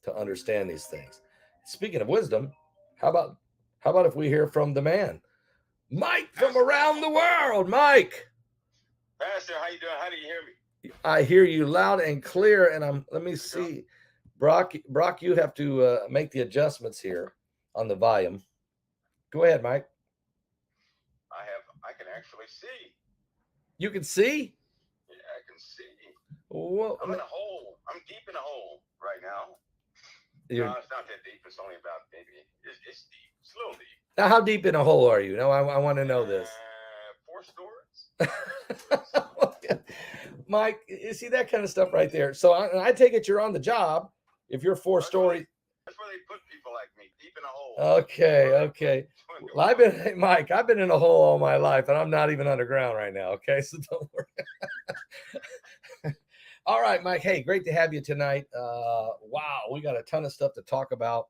to understand these things. Speaking of wisdom, how about how about if we hear from the man, Mike from around the world? Mike, Pastor, how you doing? How do you hear me? I hear you loud and clear, and let me see, Brock, you have to make the adjustments here on the volume. Go ahead, Mike. I can actually see. You can see? Yeah, I can see. Well, I'm in a hole. I'm deep in a hole right now. No, it's not that deep. It's only about maybe, it's deep. It's a little deep. Now, how deep in a hole are you? No, I want to know this. 4 stories. Mike, you see that kind of stuff right there. So I take it you're on the job if you're 4-story. That's where they put people like me, deep in a hole. Okay. Well, I've been in a hole all my life, and I'm not even underground right now. Okay, so don't worry. All right, Mike. Hey, great to have you tonight. Wow, we got a ton of stuff to talk about.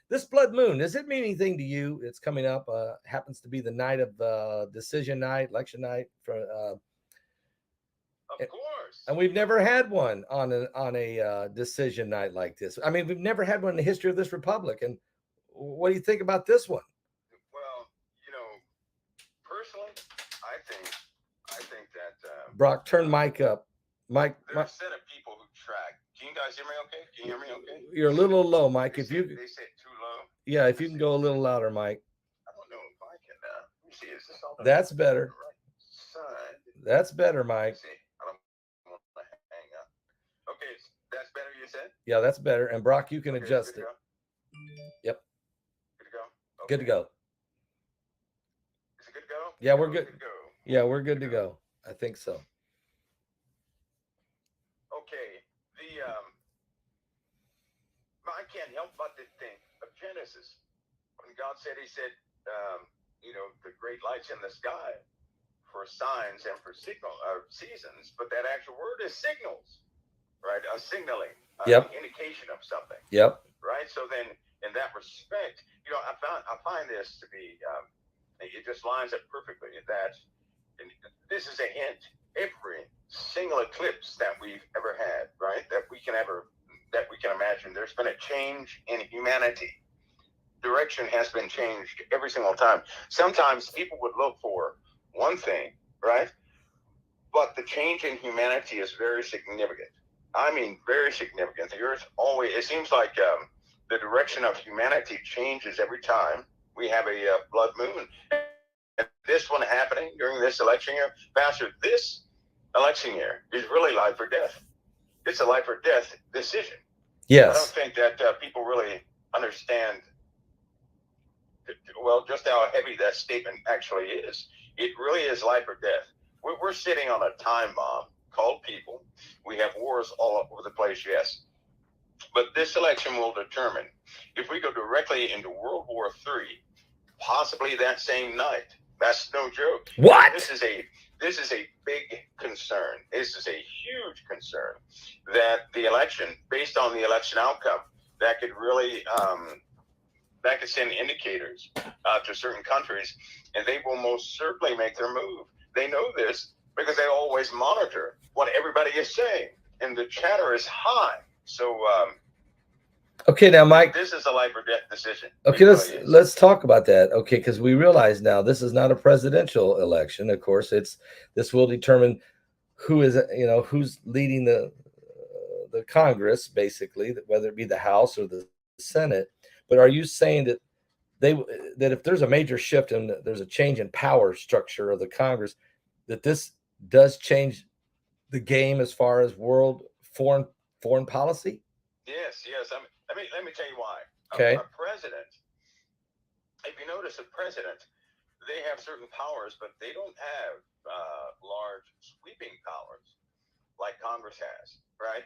This blood moon, does it mean anything to you? It's coming up. Happens to be the night of decision night, election night. Of course. And we've never had one on a decision night like this. I mean, we've never had one in the history of this republic. And what do you think about this one? Well, personally, I think that Brock, turn Mike up. Mike, there's a set of people who track. Can you guys hear me okay? Can you hear me okay? You're a little low, Mike. They said too low. Yeah, if you can go a little louder, Mike. I don't know if I can. Let me see. Is this on the That's better. right side? That's better, Mike. Let's see. I don't want to hang up. Okay, that's better. You said? Yeah, that's better. And Brock, you can adjust it. Yep. Good to go. Okay. Good to go. Is it good to go? Yeah, we're good. Good to go. Yeah, we're good to go. I think so. Okay. I can't help but to think of Genesis. When God said, he said, the great lights in the sky for signs and for seasons, but that actual word is signals, right? A signaling, indication of something. Yep. Right. So then, in that respect, I find this to be, it just lines up perfectly. That this is a hint. Every single eclipse that we've ever had, right? That we can imagine, there's been a change in humanity. Direction has been changed every single time. Sometimes people would look for one thing, right? But the change in humanity is very significant. I mean, very significant. The Earth always, it seems like the direction of humanity changes every time we have a blood moon. And this one happening during this election year, Pastor, this election year is really life or death. It's a life or death decision. Yes. I don't think that people really understand, just how heavy that statement actually is. It really is life or death. We're sitting on a time bomb called people. We have wars all over the place, yes. But this election will determine if we go directly into World War III, possibly that same night. That's no joke. What? This is a big concern. This is a huge concern that the election, based on the election outcome, that could really that could send indicators to certain countries, and they will most certainly make their move. They know this because they always monitor what everybody is saying, and the chatter is high. So, okay, now, Mike, this is a life or death decision. Okay, let's talk about that. Okay, because we realize now this is not a presidential election. Of course, this will determine who is who's leading the Congress, basically, whether it be the House or the Senate. But are you saying that that if there's a major shift and there's a change in power structure of the Congress, that this does change the game as far as world foreign policy? Yes. Let me tell you why. Okay. A president, if you notice, a president, they have certain powers, but they don't have large sweeping powers like Congress has, right?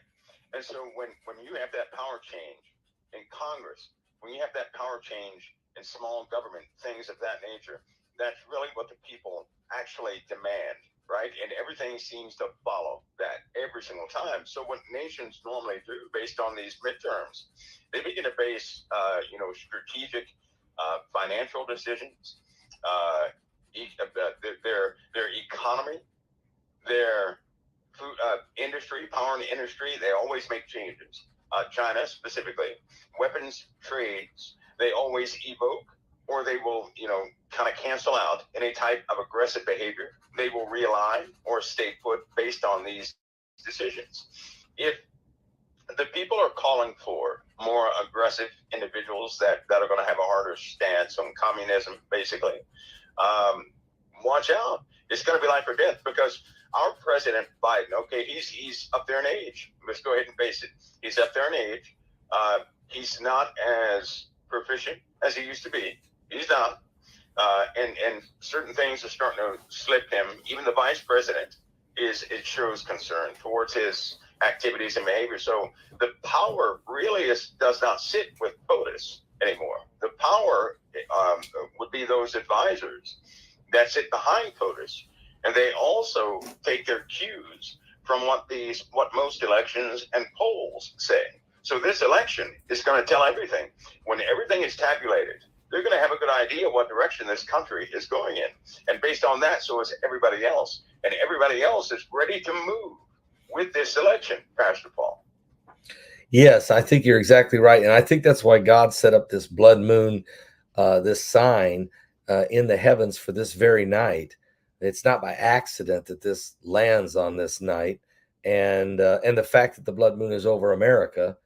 And so when you have that power change in Congress, when you have that power change in small government, things of that nature, that's really what the people actually demand, right? And everything seems to follow that every single time. So what nations normally do based on these midterms, they begin to base, strategic financial decisions, their economy, their food industry, power and industry. They always make changes China specifically, weapons trades, they always evoke, or they will, kind of cancel out any type of aggressive behavior. They will realign or stay put based on these decisions. If the people are calling for more aggressive individuals that are going to have a harder stance on communism, basically, watch out. It's going to be life or death, because our President Biden, okay, he's up there in age. Let's go ahead and face it. He's up there in age. He's not as proficient as he used to be. He's not. And certain things are starting to slip him. Even the vice president it shows concern towards his activities and behavior. So the power really does not sit with POTUS anymore. The power would be those advisors that sit behind POTUS, and they also take their cues from what most elections and polls say. So this election is going to tell everything. When everything is tabulated, they're going to have a good idea what direction this country is going in. And based on that, so is everybody else. And everybody else is ready to move with this election, Pastor Paul. Yes, I think you're exactly right. And I think that's why God set up this blood moon, this sign in the heavens for this very night. It's not by accident that this lands on this night. And the fact that the blood moon is over America,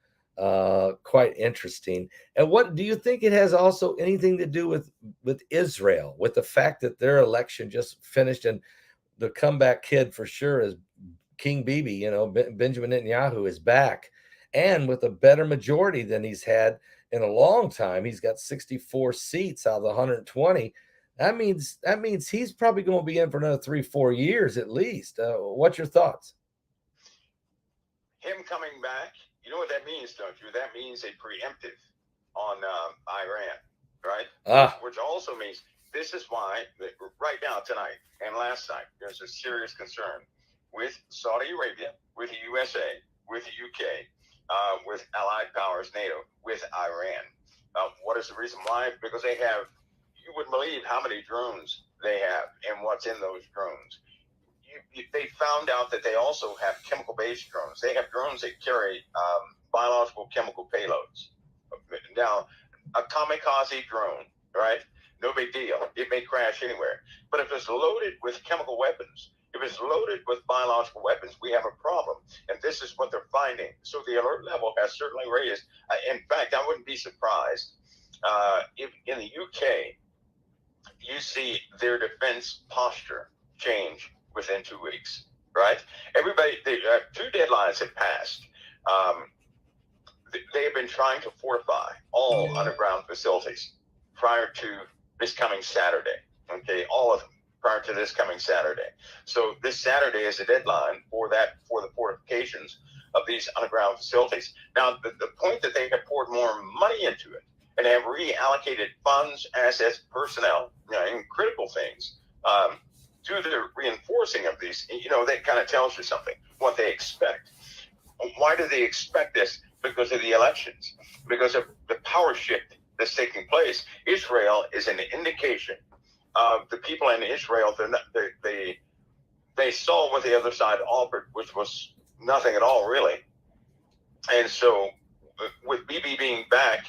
quite interesting. And what do you think it has also anything to do with Israel, with the fact that their election just finished, and the comeback kid for sure is King Bibi, Benjamin Netanyahu is back, and with a better majority than he's had in a long time. He's got 64 seats out of the 120. That means he's probably going to be in for another 3-4 years at least. What's your thoughts? Him coming back, you know what that means, don't you? That means a preemptive on Iran, right? Which also means this is why right now, tonight, and last night, there's a serious concern with Saudi Arabia, with the USA, with the UK, with allied powers, NATO, with Iran. What is the reason why? Because they have, you wouldn't believe how many drones they have and what's in those drones. They found out that they also have chemical-based drones. They have drones that carry biological chemical payloads. Now, a kamikaze drone, right? No big deal. It may crash anywhere. But if it's loaded with chemical weapons, if it's loaded with biological weapons, we have a problem. And this is what they're finding. So the alert level has certainly raised. In fact, I wouldn't be surprised if in the UK, you see their defense posture change within 2 weeks, right? Everybody, 2 deadlines have passed. They have been trying to fortify all underground facilities prior to this coming Saturday, okay? All of them prior to this coming Saturday. So this Saturday is the deadline for the fortifications of these underground facilities. Now, the point that they have poured more money into it and have reallocated funds, assets, personnel, and critical things to the reinforcing of these, that kind of tells you something, what they expect. Why do they expect this? Because of the elections, because of the power shift that's taking place. Israel is an indication of the people in Israel. They saw what the other side offered, which was nothing at all, really. And so with Bibi being back,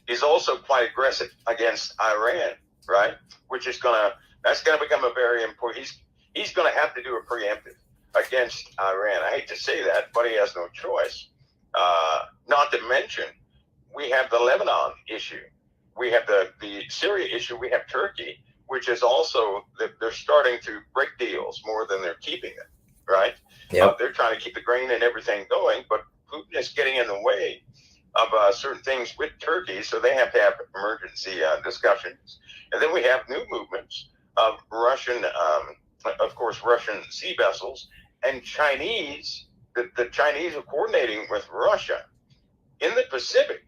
he's also quite aggressive against Iran, right? That's going to become a very important. He's going to have to do a preemptive against Iran. I hate to say that, but he has no choice. Not to mention, we have the Lebanon issue. We have the Syria issue. We have Turkey, which is also, they're starting to break deals more than they're keeping it, right? Yep. They're trying to keep the grain and everything going, but Putin is getting in the way of certain things with Turkey, so they have to have emergency discussions. And then we have new movements of Russian sea vessels and Chinese. The Chinese are coordinating with Russia in the Pacific.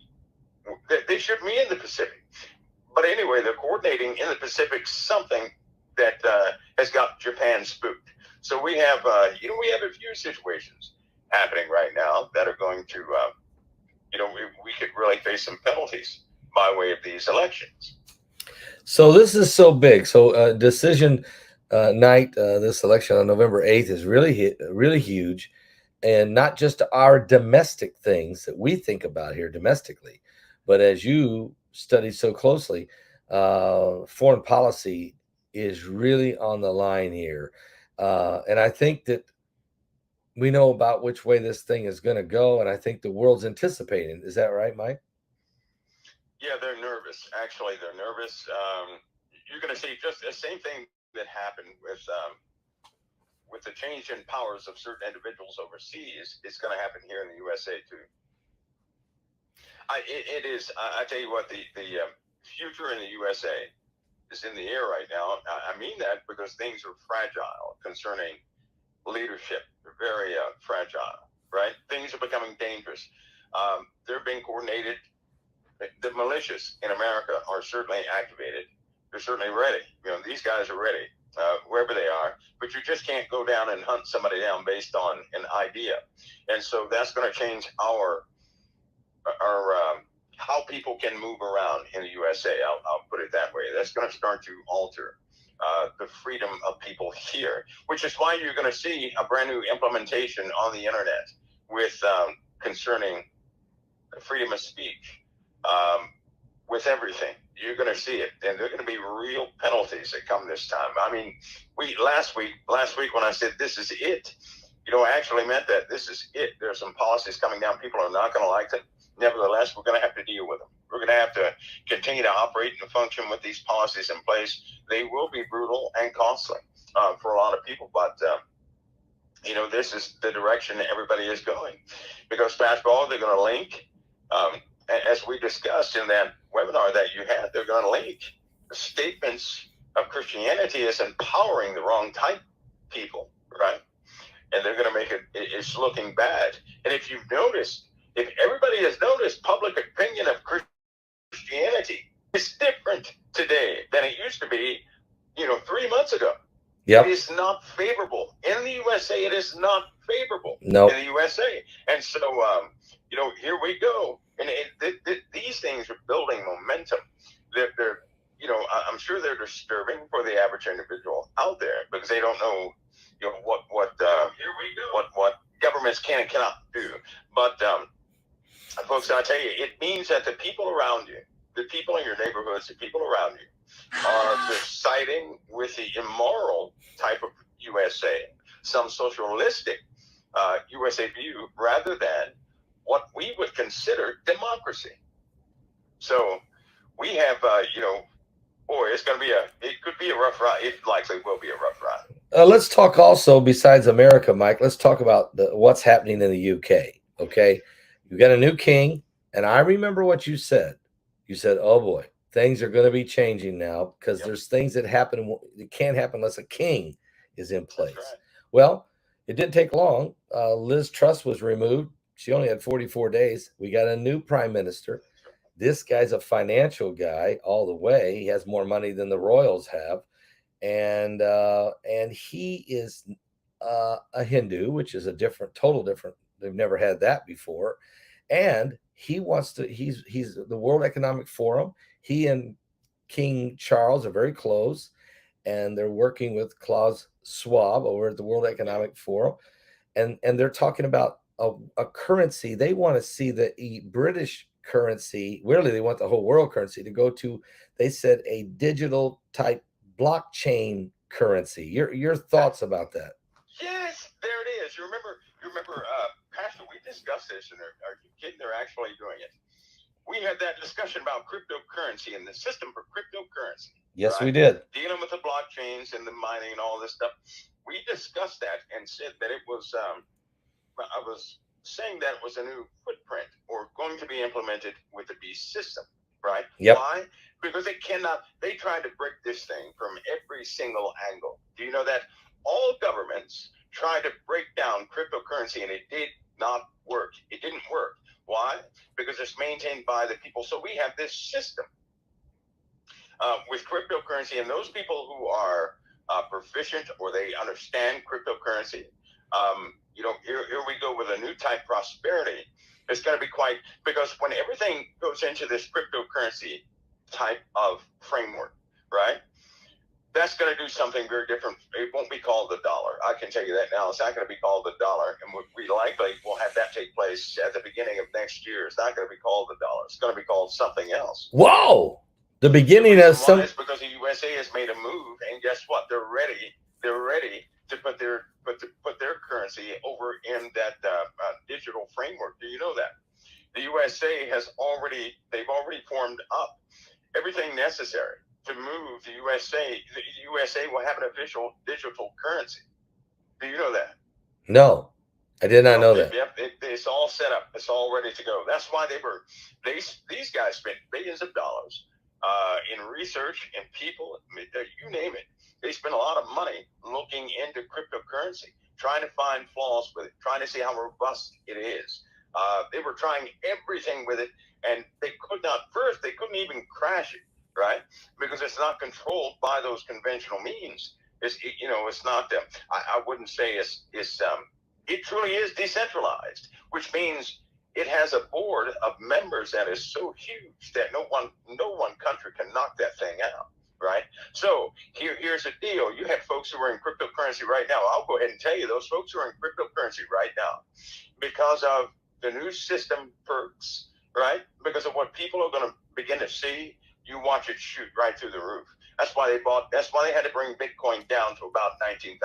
They should be in the Pacific. But anyway, they're coordinating in the Pacific something that has got Japan spooked. So we have a few situations happening right now that are going to, we could really face some penalties by way of these elections. So this is so big. So decision night, this election on November 8th is really huge. and not just our domestic things that we think about here domestically, but as you study so closely, foreign policy is really on the line here. And I think that we know about which way this thing is going to go, and I think the world's anticipating. Is that right, Mike? Yeah, they're nervous. Actually, they're nervous. You're going to see just the same thing that happened with the change in powers of certain individuals overseas. It's going to happen here in the USA too. It is. I tell you what, the future in the USA is in the air right now. I mean that because things are fragile concerning leadership. They're very fragile, right? Things are becoming dangerous. They're being coordinated. The militias in America are certainly activated. They're certainly ready. You know, these guys are ready, wherever they are. But you just can't go down and hunt somebody down based on an idea. And so that's going to change our how people can move around in the USA. I'll put it that way. That's going to start to alter the freedom of people here, which is why you're going to see a brand new implementation on the internet with concerning freedom of speech. With everything, you're going to see it, and there are going to be real penalties that come this time. I mean, last week when I said this is it, I actually meant that this is it. There are some policies coming down. People are not going to like them. Nevertheless, we're going to have to deal with them. We're going to have to continue to operate and function with these policies in place. They will be brutal and costly for a lot of people, but this is the direction that everybody is going. Because fast forward, they're going to link. As we discussed in that webinar that you had, they're going to link statements of Christianity as empowering the wrong type people, right? And they're going to make it's looking bad. And if everybody has noticed, public opinion of Christianity is different today than it used to be, 3 months ago. Yep. It is not favorable. In the USA, it is not favorable in the USA. And so, here we go. And these things are building momentum. They're I'm sure they're disturbing for the average individual out there because they don't know, what governments can and cannot do. But, folks, I tell you, it means that the people around you, the people in your neighborhoods, the people around you are siding with the immoral type of USA, some socialistic USA view rather than what we would consider democracy. So we have, it's going to be it could be a rough ride. It likely will be a rough ride. Let's talk also, besides America, Mike, let's talk about what's happening in the UK. Okay. You got a new king. And I remember what you said. You said, oh boy, things are going to be changing now because there's things that happen that can't happen unless a king is in place. Right. Well, it didn't take long. Liz Truss was removed. She only had 44 days. We got a new prime minister. This guy's a financial guy all the way. He has more money than the royals have. And he is a Hindu, which is total different. They've never had that before. And he wants to, he's the World Economic Forum. He and King Charles are very close, and they're working with Klaus Schwab over at the World Economic Forum. And they're talking about a currency. They want to see the British currency. Really, they want the whole world currency to go to, they said, a digital type blockchain currency. Your thoughts about that? Yes, there it is. You remember, Pastor, we discussed this, and are you kidding? They're actually doing it. We had that discussion about cryptocurrency and the system for cryptocurrency. Yes, right? We did. Dealing with the blockchains and the mining and all this stuff. We discussed that and said that it was, I was saying that it was a new footprint or going to be implemented with the beast system, right? Yep. Why? Because they tried to break this thing from every single angle. Do you know that? All governments tried to break down cryptocurrency, and it did not work. It didn't work. Why? Because it's maintained by the people. So we have this system with cryptocurrency, and those people who are proficient or they understand cryptocurrency, here we go with a new type prosperity. It's going to be because when everything goes into this cryptocurrency type of framework, right? that's going to do something very different. It won't be called the dollar. I can tell you that now. It's not going to be called the dollar. And we likely will have that take place at the beginning of next year. It's not going to be called the dollar. It's going to be called something else. Whoa! The beginning of some. It's because the USA has made a move, and guess what? They're ready. They're ready to put their currency over in that digital framework. Do you know that? The USA they've already formed up everything necessary to move the USA. The USA will have an official digital currency. Do you know that? No, I did not know that. Yep, it's all set up. It's all ready to go. That's why these guys spent billions of dollars in research and people, you name it. They spent a lot of money looking into cryptocurrency, trying to find flaws with it, trying to see how robust it is. They were trying everything with it, and they couldn't even crash it, right? Because it's not controlled by those conventional means. It's not. I wouldn't say it truly is decentralized, which means it has a board of members that is so huge that no one country can knock that thing out, right? So here's the deal. You have folks who are in cryptocurrency right now. I'll go ahead and tell you, those folks who are in cryptocurrency right now, because of the new system perks, right? Because of what people are going to begin to see, you watch it shoot right through the roof. That's why they had to bring Bitcoin down to about $19,000.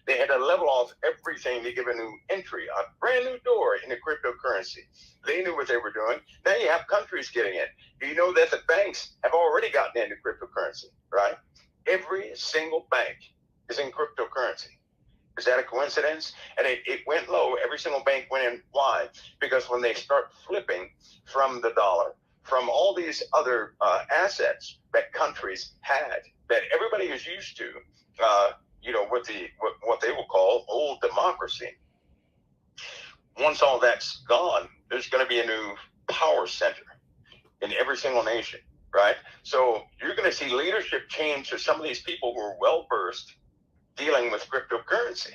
They had to level off everything to give a new entry, a brand new door into cryptocurrency. They knew what they were doing. Now you have countries getting in. Do you know that the banks have already gotten into cryptocurrency, right? Every single bank is in cryptocurrency. Is that a coincidence? And it went low. Every single bank went in. Why? Because when they start flipping from the dollar, from all these other assets that countries had, that everybody is used to, what they will call old democracy. Once all that's gone, there's going to be a new power center in every single nation, right? So you're going to see leadership change to some of these people who are well-versed dealing with cryptocurrency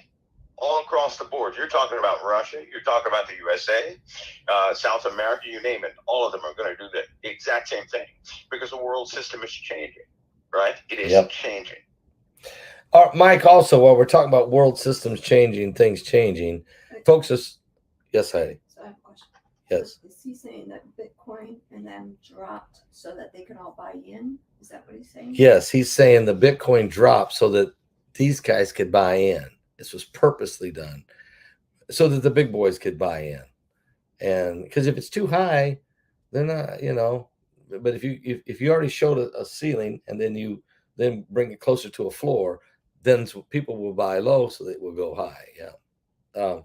all across the board. You're talking about Russia, you're talking about the USA, South America, you name it. All of them are going to do the exact same thing because the world system is changing, right? It is changing. Mike, also, while we're talking about world systems changing, things changing, folks, yes, Heidi. So I have a question. Yes. Is he saying that Bitcoin and them dropped so that they could all buy in? Is that what he's saying? Yes, he's saying the Bitcoin dropped so that these guys could buy in. This was purposely done so that the big boys could buy in. And because if it's too high, they're not, but if you already showed a ceiling and then bring it closer to a floor, then people will buy low so that it will go high. Yeah.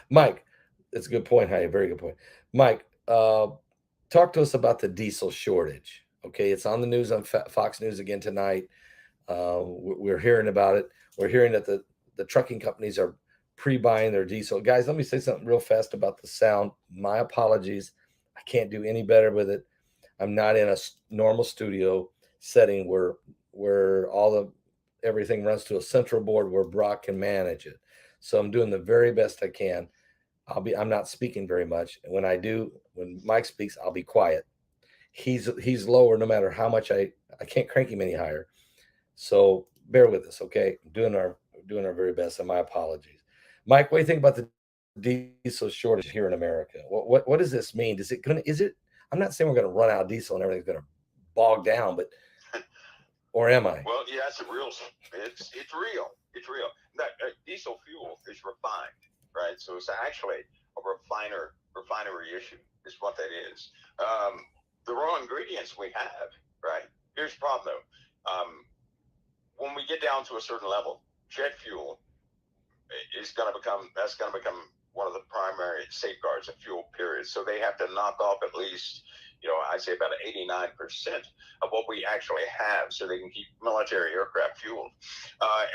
Mike, that's a good point, Heidi. Very good point. Mike, talk to us about the diesel shortage. Okay. It's on the news on Fox News again tonight. We're hearing about it. We're hearing that the trucking companies are pre-buying their diesel. Guys, let me say something real fast about the sound. My apologies. I can't do any better with it. I'm not in a normal studio setting where everything runs to a central board where Brock can manage it. So I'm doing the very best I can. I'm not speaking very much. And when Mike speaks, I'll be quiet. He's lower no matter how much I can't crank him any higher. So bear with us, okay? Doing our very best, and my apologies. Mike, what do you think about the diesel shortage here in America? What does this mean? I'm not saying we're going to run out of diesel and everything's going to bog down, but or am I? Well, yeah, it's real. It's real. That diesel fuel is refined, right? So it's actually a refinery issue is what that is. The raw ingredients we have, right? Here's the problem though. When we get down to a certain level, jet fuel is going to become one of the primary safeguards of fuel, period. So they have to knock off at least, I'd say about 89% of what we actually have so they can keep military aircraft fueled.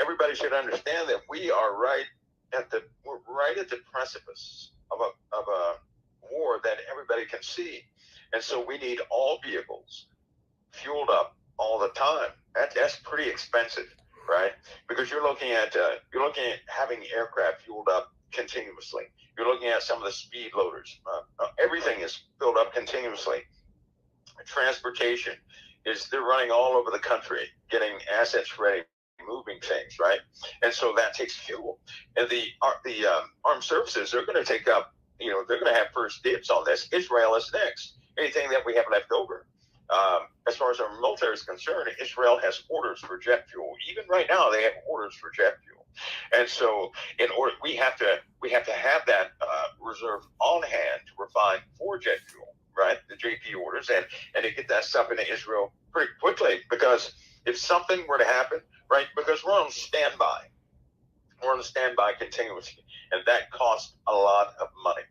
Everybody should understand that we are right at the precipice of a war that everybody can see. And so we need all vehicles fueled up all the time. That's pretty expensive, right? Because you're looking at having aircraft fueled up continuously. You're looking at some of the speed loaders. Everything is filled up continuously. Transportation is they're running all over the country, getting assets ready, moving things, right? And so that takes fuel. And the armed services, they're going to take up, they're going to have first dibs on this. Israel is next. Anything that we have left over. As far as our military is concerned, Israel has orders for jet fuel. Even right now, they have orders for jet fuel. And so, in order, we have to have that reserve on hand to refine for jet fuel, right? The JP orders, and to get that stuff into Israel pretty quickly, because if something were to happen, right? Because we're on standby. We're on standby continuously, and that costs a lot of money.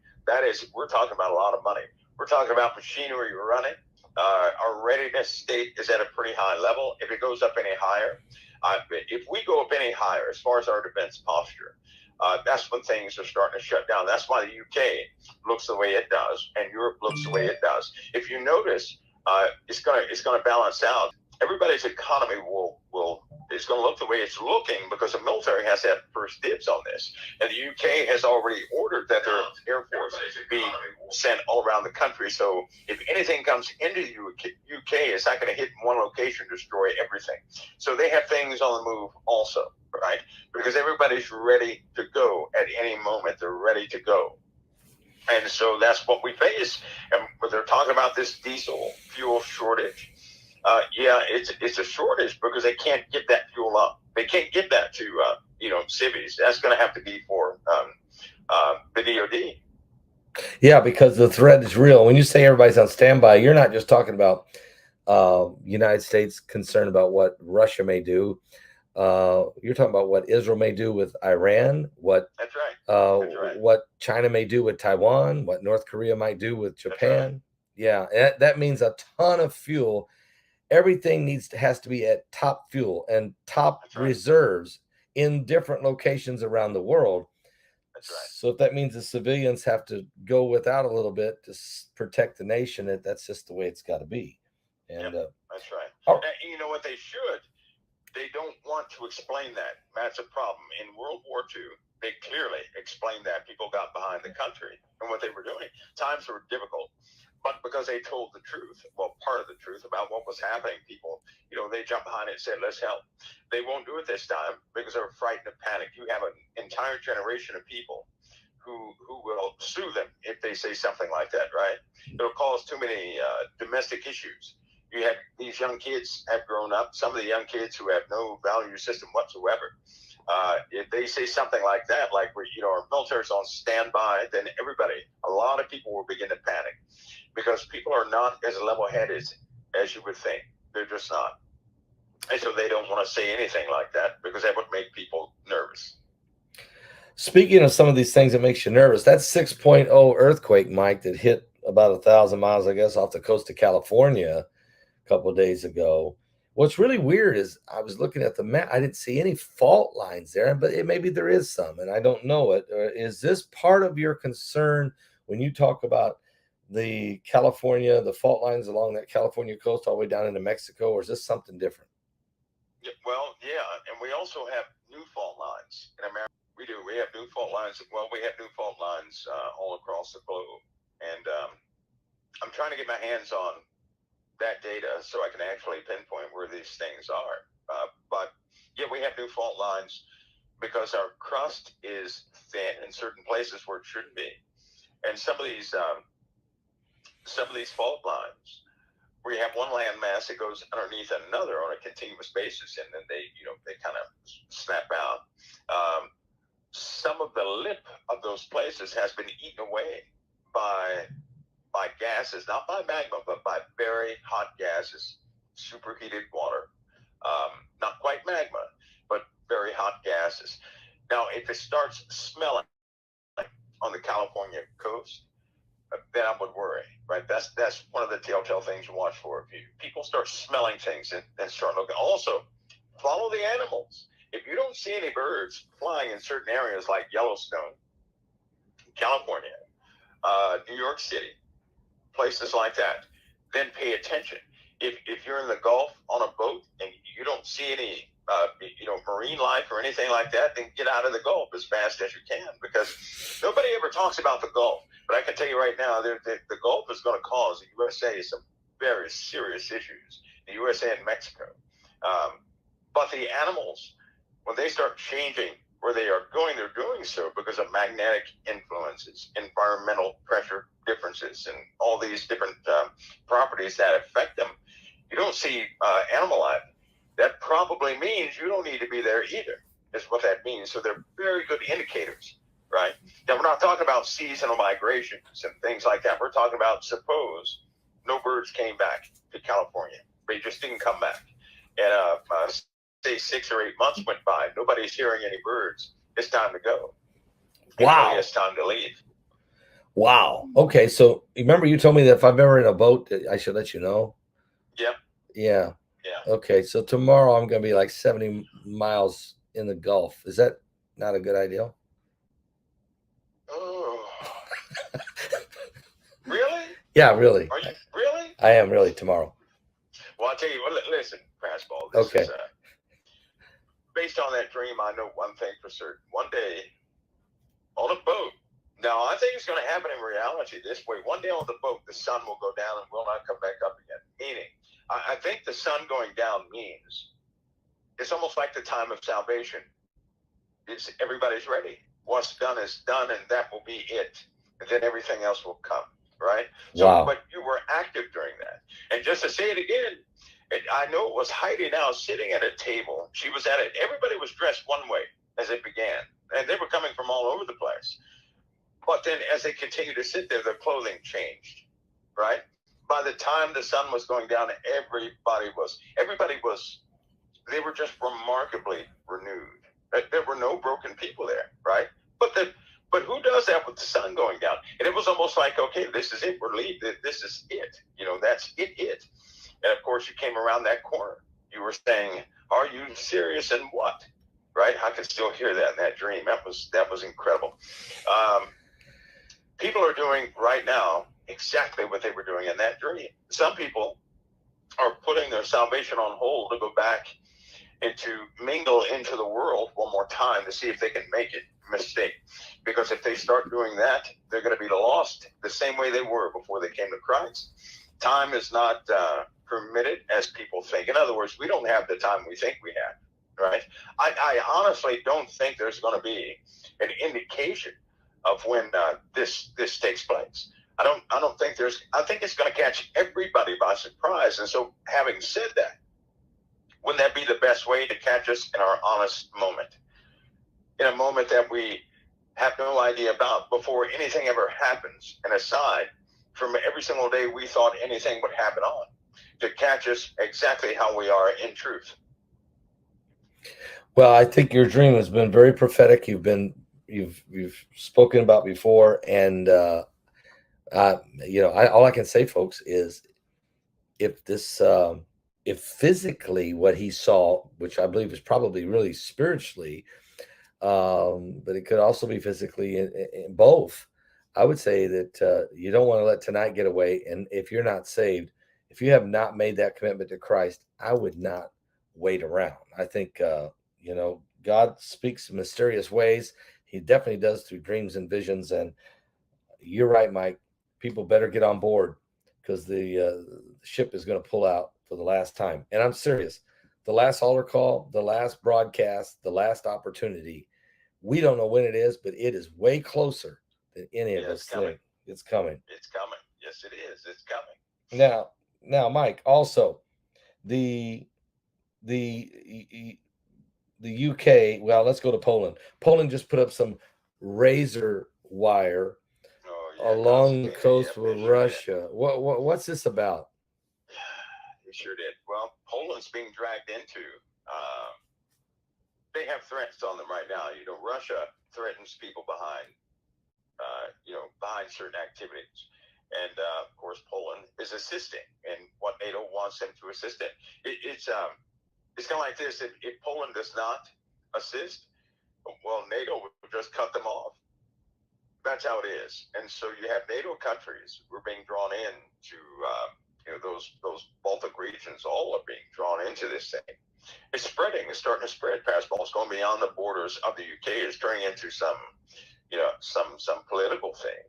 We're talking about a lot of money. We're talking about machinery running. Our readiness state is at a pretty high level. If it goes up any higher, if we go up any higher as far as our defense posture, that's when things are starting to shut down. That's why the UK looks the way it does, and Europe looks the way it does. If you notice, it's gonna balance out. Everybody's economy is going to look the way it's looking because the military has had first dibs on this. And the UK has already ordered that their Air Force be sent all around the country. So if anything comes into the UK, it's not going to hit in one location, destroy everything. So they have things on the move also, right? Because everybody's ready to go at any moment. They're ready to go. And so that's what we face. And when they're talking about this diesel fuel shortage, it's a shortage because they can't get that fuel up. They can't get that to cities. That's going to have to be for the DoD. Yeah, because the threat is real. When you say everybody's on standby, you're not just talking about United States concerned about what Russia may do. You're talking about what Israel may do with Iran, That's right. What China may do with Taiwan, what North Korea might do with Japan. Right. Yeah, that means a ton of fuel. Everything has to be at top fuel and top reserves in different locations around the world. That's right. So if that means the civilians have to go without a little bit to protect the nation, that's just the way it's got to be. And that's right. And you know what they should? They don't want to explain that. That's a problem. In World War II, they clearly explained that. People got behind the country and what they were doing. Times were difficult. But because they told the truth, well, part of the truth about what was happening, people, they jumped behind it and said, let's help. They won't do it this time because they're frightened of panic. You have an entire generation of people who will sue them if they say something like that, right? It'll cause too many domestic issues. You have these young kids have grown up, some of the young kids who have no value system whatsoever. If they say something like that, like our military's on standby, then a lot of people will begin to panic because people are not as level-headed as you would think. They're just not. And so they don't want to say anything like that because that would make people nervous. Speaking of some of these things that makes you nervous, that 6.0 earthquake, Mike, that hit about 1,000 miles, I guess, off the coast of California a couple of days ago. What's really weird is I was looking at the map. I didn't see any fault lines there, but maybe there is some, and I don't know it. Is this part of your concern when you talk about the fault lines along that California coast all the way down into Mexico, or is this something different? Well, yeah, and we also have new fault lines in America. We do. We have new fault lines. Well, we have new fault lines all across the globe, and I'm trying to get my hands on that data so I can actually pinpoint where these things are. But yeah, we have new fault lines because our crust is thin in certain places where it shouldn't be, and some of these fault lines, where you have one landmass that goes underneath another on a continuous basis, and then they kind of snap out. Some of the lip of those places has been eaten away by gases, not by magma, but by very hot gases, superheated water. Not quite magma, but very hot gases. Now, if it starts smelling on the California coast, then I would worry, right? That's one of the telltale things you watch for. If people start smelling things and start looking. Also, follow the animals. If you don't see any birds flying in certain areas like Yellowstone, California, New York City, places like that, then pay attention. If you're in the Gulf on a boat and you don't see any marine life or anything like that, then get out of the Gulf as fast as you can, because nobody ever talks about the Gulf. But I can tell you right now, the Gulf is going to cause the USA some very serious issues the USA and Mexico. But the animals, when they start changing where they are going, they're doing so because of magnetic influences, environmental pressure differences, and all these different properties that affect them. You don't see animal life. That probably means you don't need to be there either, is what that means. So they're very good indicators, right? Now, we're not talking about seasonal migrations and things like that. We're talking about, suppose no birds came back to California. They just didn't come back. And say 6 or 8 months went by. Nobody's hearing any birds. It's time to go. Wow. It's time to leave. Wow. Okay. So remember you told me that if I'm ever in a boat, I should let you know? Yep. Yeah. Yeah. Okay. So tomorrow I'm going to be like 70 miles in the Gulf. Is that not a good idea? Oh. Really? Yeah, really. Are you really? I am really tomorrow. Well, I'll tell you, listen, Fastball, Okay. is based on that dream. I know one thing for certain. One day on a boat. Now, I think it's going to happen in reality this way. One day on the boat, the sun will go down and will not come back up again. Meaning, I think the sun going down means it's almost like the time of salvation. It's everybody's ready. What's done is done, and that will be it. And then everything else will come, right? So, Wow. but you were active during that. And just to say it again, I know it was Heidi now sitting at a table. She was at it. Everybody was dressed one way as it began. And they were coming from all over the place. But then as they continued to sit there, their clothing changed, right? By the time the sun was going down, everybody was, they were just remarkably renewed. There were no broken people there, right? But who does that with the sun going down? And it was almost like, okay, this is it. We're leaving. This is it. That's it. And of course, you came around that corner. You were saying, "Are you serious?" And what? Right? I could still hear that in that dream. That was incredible. People are doing right now exactly what they were doing in that dream. Some people are putting their salvation on hold to go back and to mingle into the world one more time to see if they can make it. Mistake. Because if they start doing that, they're going to be lost the same way they were before they came to Christ. Time is not permitted as people think. In other words, we don't have the time we think we have, right? I honestly don't think there's going to be an indication of when this takes place. I don't think I think it's going to catch everybody by surprise. And so, having said that, wouldn't that be the best way to catch us in our honest moment? In a moment that we have no idea about before anything ever happens, and aside from every single day we thought anything would happen on, to catch us exactly how we are in truth. Well, I think your dream has been very prophetic. You've spoken about before, and all I can say, folks, is if physically what he saw, which I believe is probably really spiritually, but it could also be physically in both. I would say that you don't want to let tonight get away. And if you're not saved, if you have not made that commitment to Christ, I would not wait around. I think, God speaks in mysterious ways. He definitely does through dreams and visions. And you're right, Mike. People better get on board because the ship is going to pull out for the last time. And I'm serious. The last altar call, the last broadcast, the last opportunity. We don't know when it is, but it is way closer than any of us think. It's coming. It's coming. Yes, it is. It's coming. Now, Mike, also the UK, well, let's go to Poland. Poland just put up some razor wire along the coast with Russia. What's this about? They sure did. Well, Poland's being dragged into. They have threats on them right now. Russia threatens people behind certain activities. And, of course, Poland is assisting in what NATO wants them to assist in. It's kind of like this. If Poland does not assist, well, NATO would just cut them off. That's how it is. And so you have NATO countries who are being drawn in to, those Baltic regions, all are being drawn into this thing. It's spreading. It's starting to spread. Fastball is going beyond the borders of the UK. It's turning into some political thing,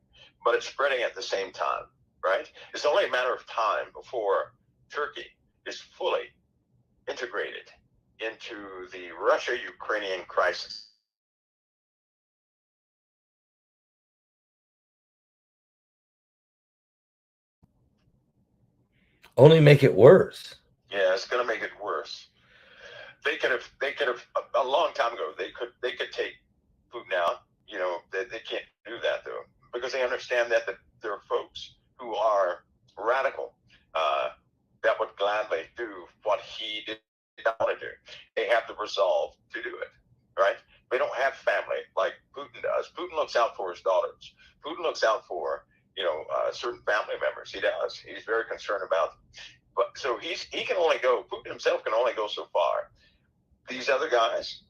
but it's spreading at the same time, right? It's only a matter of time before Turkey is fully integrated into the Russia-Ukrainian crisis. Only make it worse. Yeah, it's going to make it worse. They could have a long time ago. They could take Putin out. You know, they can't do that though, because they understand that there are folks who are radical that would gladly do what he did not want to do. They have the resolve to do it, right? They don't have family like Putin does. Putin looks out for his daughters. Putin looks out for certain family members. He does. He's very concerned about them. But so he can only go. Putin himself can only go so far. These other guys,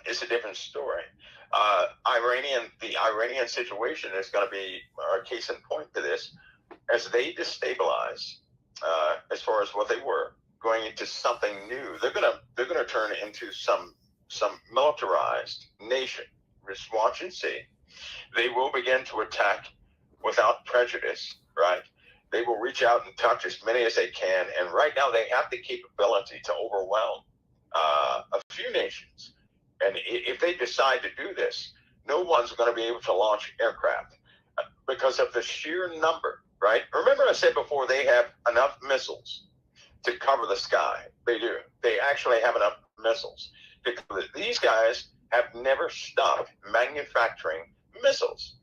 it's a different story. The Iranian situation is going to be a case in point to this, as they destabilize as far as what they were going into something new. They're gonna turn into some militarized nation. Just watch and see. They will begin to attack without prejudice, right? They will reach out and touch as many as they can, and right now they have the capability to overwhelm a few nations. And if they decide to do this, no one's going to be able to launch aircraft because of the sheer number, right? Remember I said before, they have enough missiles to cover the sky. They do. They actually have enough missiles. These guys have never stopped manufacturing missiles.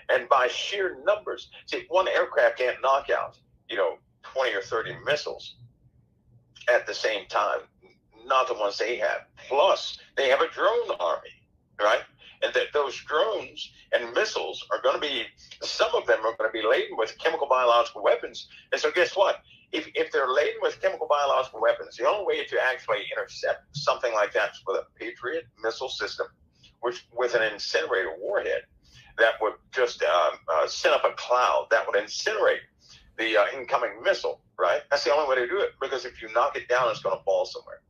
And by sheer numbers, see, one aircraft can't knock out, 20 or 30 missiles at the same time. Not the ones they have. Plus, they have a drone army, right? And that those drones and missiles are going to be, some of them are going to be laden with chemical biological weapons. And so guess what? If they're laden with chemical biological weapons, the only way to actually intercept something like that is with a Patriot missile system, which with an incinerator warhead that would just send up a cloud that would incinerate the incoming missile, right? That's the only way to do it, because if you knock it down, it's going to fall somewhere.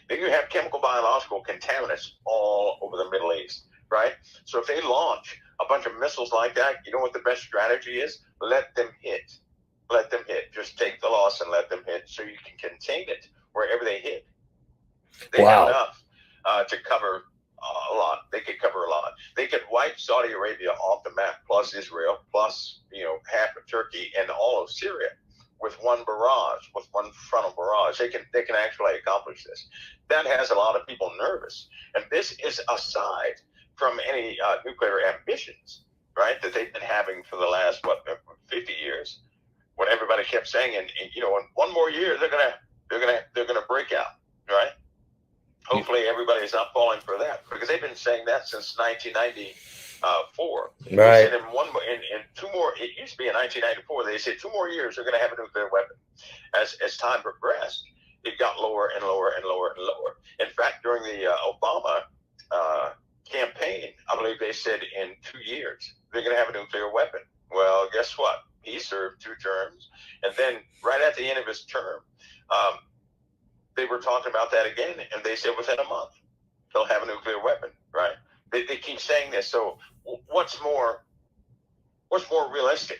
Then you have chemical biological contaminants all over the Middle East, right? So if they launch a bunch of missiles like that, you know what the best strategy is? Let them hit. Let them hit. Just take the loss and let them hit, so you can contain it wherever they hit. They have enough to cover a lot. They could cover a lot. They could wipe Saudi Arabia off the map, plus Israel, plus half of Turkey and all of Syria, with one barrage, with one frontal barrage. They can actually accomplish this. That has a lot of people nervous, and this is aside from any nuclear ambitions, right, that they've been having for the last 50 years. When everybody kept saying, and in one more year they're gonna break out, right? Hopefully everybody's not falling for that, because they've been saying that since 1994. Right. They said in 2 more. It used to be in 1994. They said 2 more years they're going to have a nuclear weapon. As time progressed, it got lower and lower and lower and lower. In fact, during the Obama campaign, I believe they said in 2 years they're going to have a nuclear weapon. Well, guess what? He served 2 terms, and then right at the end of his term, they were talking about that again, and they said within a month they'll have a nuclear weapon, right? They keep saying this. So what's more realistic?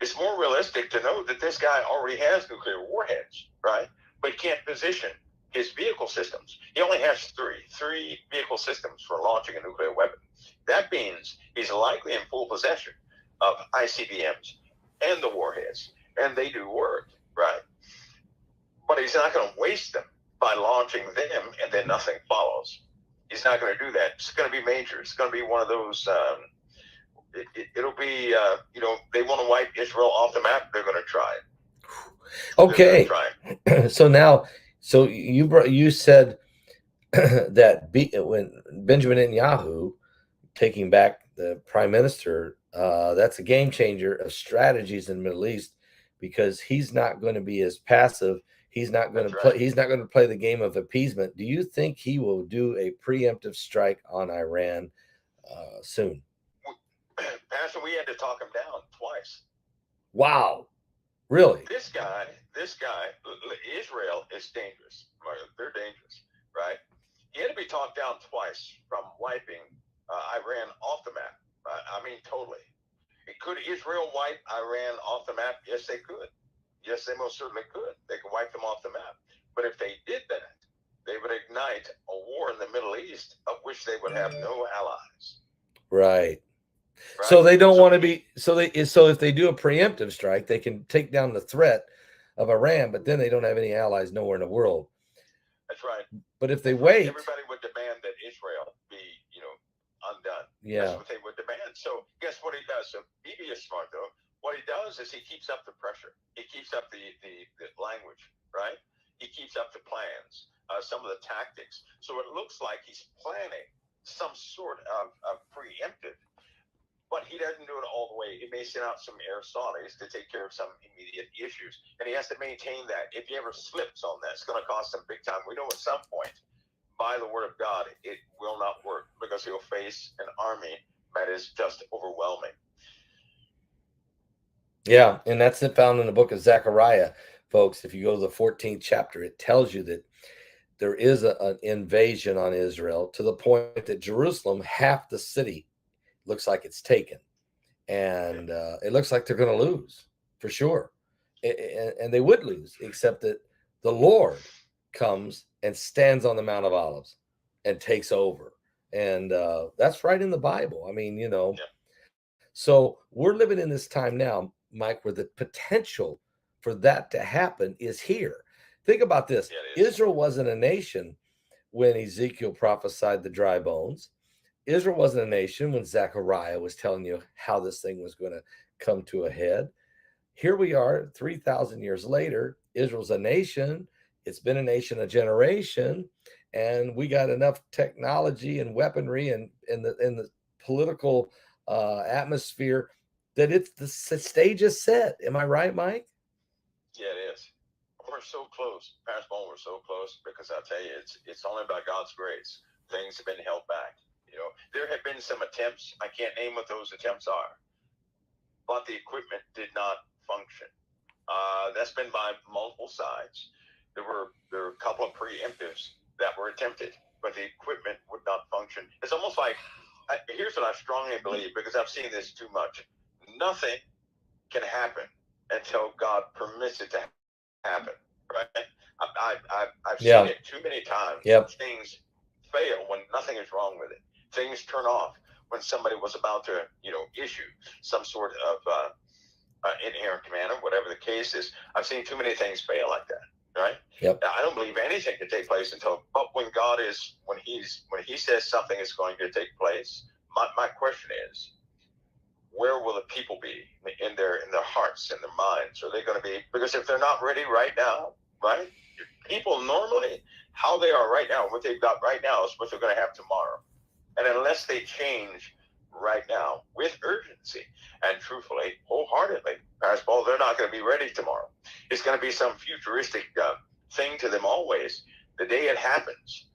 It's more realistic to know that this guy already has nuclear warheads, right? But he can't position his vehicle systems. He only has three vehicle systems for launching a nuclear weapon. That means he's likely in full possession of ICBMs and the warheads, and they do work, right? But he's not going to waste them by launching them and then nothing follows. He's not going to do that. It's going to be major. It's going to be one of those. It'll be, they want to wipe Israel off the map. They're going to try it. Okay. So you said that when Benjamin Netanyahu taking back the prime minister, that's a game changer of strategies in the Middle East, because he's not going to be as passive. He's not going to play. Right. He's not going to play the game of appeasement. Do you think he will do a preemptive strike on Iran soon? Pastor, we had to talk him down twice. Wow, really? This guy, Israel is dangerous. They're dangerous, right? He had to be talked down twice from wiping Iran off the map. I mean, totally. Could Israel wipe Iran off the map? Yes, they could. Yes, they most certainly could. They could wipe them off the map. But if they did that, they would ignite a war in the Middle East of which they would have no allies. Right. Right? So they don't want to be. So if they do a preemptive strike, they can take down the threat of Iran, but then they don't have any allies nowhere in the world. That's right. But if they That's wait, right. Everybody would demand that Israel be, undone. yeah, That's what they would demand. So guess what he does? So Bibi is smart though. What he does is he keeps up the pressure. He keeps up the language, right? He keeps up the plans, some of the tactics. So it looks like he's planning some sort of preemptive, but he doesn't do it all the way. He may send out some air sorties to take care of some immediate issues, and he has to maintain that. If he ever slips on that, it's going to cost him big time. We know at some point, by the word of God, it will not work because he'll face an army that is just overwhelming. Yeah, and that's found in the book of Zechariah, folks. If you go to the 14th chapter, it tells you that there is an invasion on Israel to the point that Jerusalem, half the city, looks like it's taken. And it looks like they're going to lose for sure. And they would lose, except that the Lord comes and stands on the Mount of Olives and takes over. And that's right in the Bible. I mean, Yeah. So we're living in this time now, Mike, where the potential for that to happen is here. Think about this. Yeah, it is. Israel wasn't a nation when Ezekiel prophesied the dry bones. Israel wasn't a nation when Zechariah was telling you how this thing was going to come to a head. Here we are 3,000 years later. Israel's a nation. It's been a nation a generation. And we got enough technology and weaponry and in the political atmosphere that the stage is set. Am I right, Mike? Yeah, it is. We're so close, Pastor Paul. We're so close because I tell you, it's only by God's grace. Things have been held back. There have been some attempts. I can't name what those attempts are, but the equipment did not function. That's been by multiple sides. There were a couple of preemptives that were attempted, but the equipment would not function. It's almost like, here's what I strongly believe, because I've seen this too much. Nothing can happen until God permits it to happen, right? I've seen it too many times. Yep. Things fail when nothing is wrong with it. Things turn off when somebody was about to, issue some sort of inherent command, or whatever the case is. I've seen too many things fail like that, right? Yep. I don't believe anything can take place but when God is, when he says something is going to take place, my question is, where will the people be in their hearts and their minds? Are they going to be, because if they're not ready right now, right? People normally, how they are right now, what they've got right now is what they're going to have tomorrow. And unless they change right now with urgency and truthfully, wholeheartedly, Pastor Paul, they're not going to be ready tomorrow. It's going to be some futuristic thing to them always. The day it happens,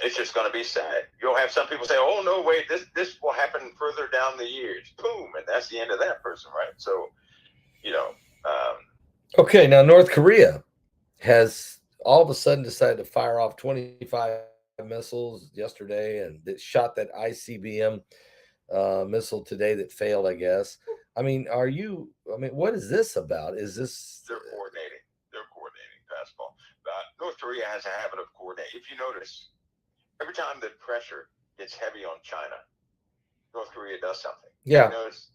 it's just going to be sad. You'll have some people say, oh, no, wait, this will happen further down the years. Boom, and that's the end of that person, right? So, okay, now North Korea has all of a sudden decided to fire off 25 missiles yesterday, and it shot that ICBM missile today that failed, I guess. I mean, what is this about? Is this... They're coordinating, Pastor Paul. North Korea has a habit of coordinating. If you notice, every time the pressure gets heavy on China, North Korea does something. Yeah.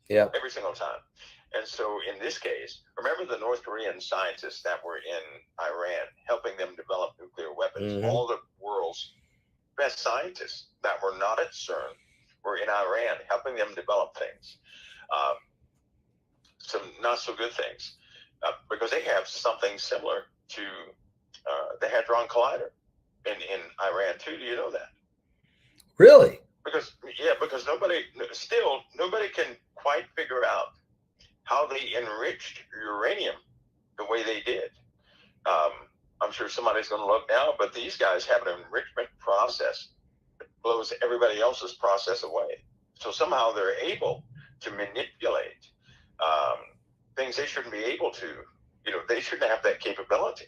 Yeah. Every single time. And so in this case, remember the North Korean scientists that were in Iran helping them develop nuclear weapons? Mm-hmm. All the world's best scientists that were not at CERN were in Iran helping them develop things. Some not so good things, because they have something similar to the Hadron Collider in Iran too. Do you know that? Really? Because nobody can quite figure out how they enriched uranium the way they did. I'm sure somebody's going to look now, but these guys have an enrichment process that blows everybody else's process away. So somehow they're able to manipulate things they shouldn't be able to. They shouldn't have that capability.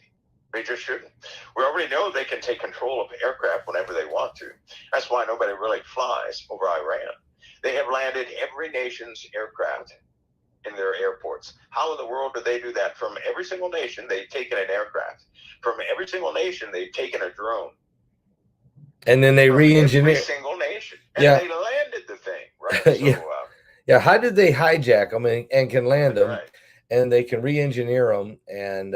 They just shouldn't. We already know they can take control of aircraft whenever they want to. That's why nobody really flies over Iran. They have landed every nation's aircraft in their airports. How in the world do they do that? From every single nation, they've taken an aircraft. From every single nation, they've taken a drone. And then they From re-engineer. every single nation. And Yeah. they landed the thing, right? So, Yeah. Yeah. How did they hijack them and can land them? right. And they can re-engineer them, and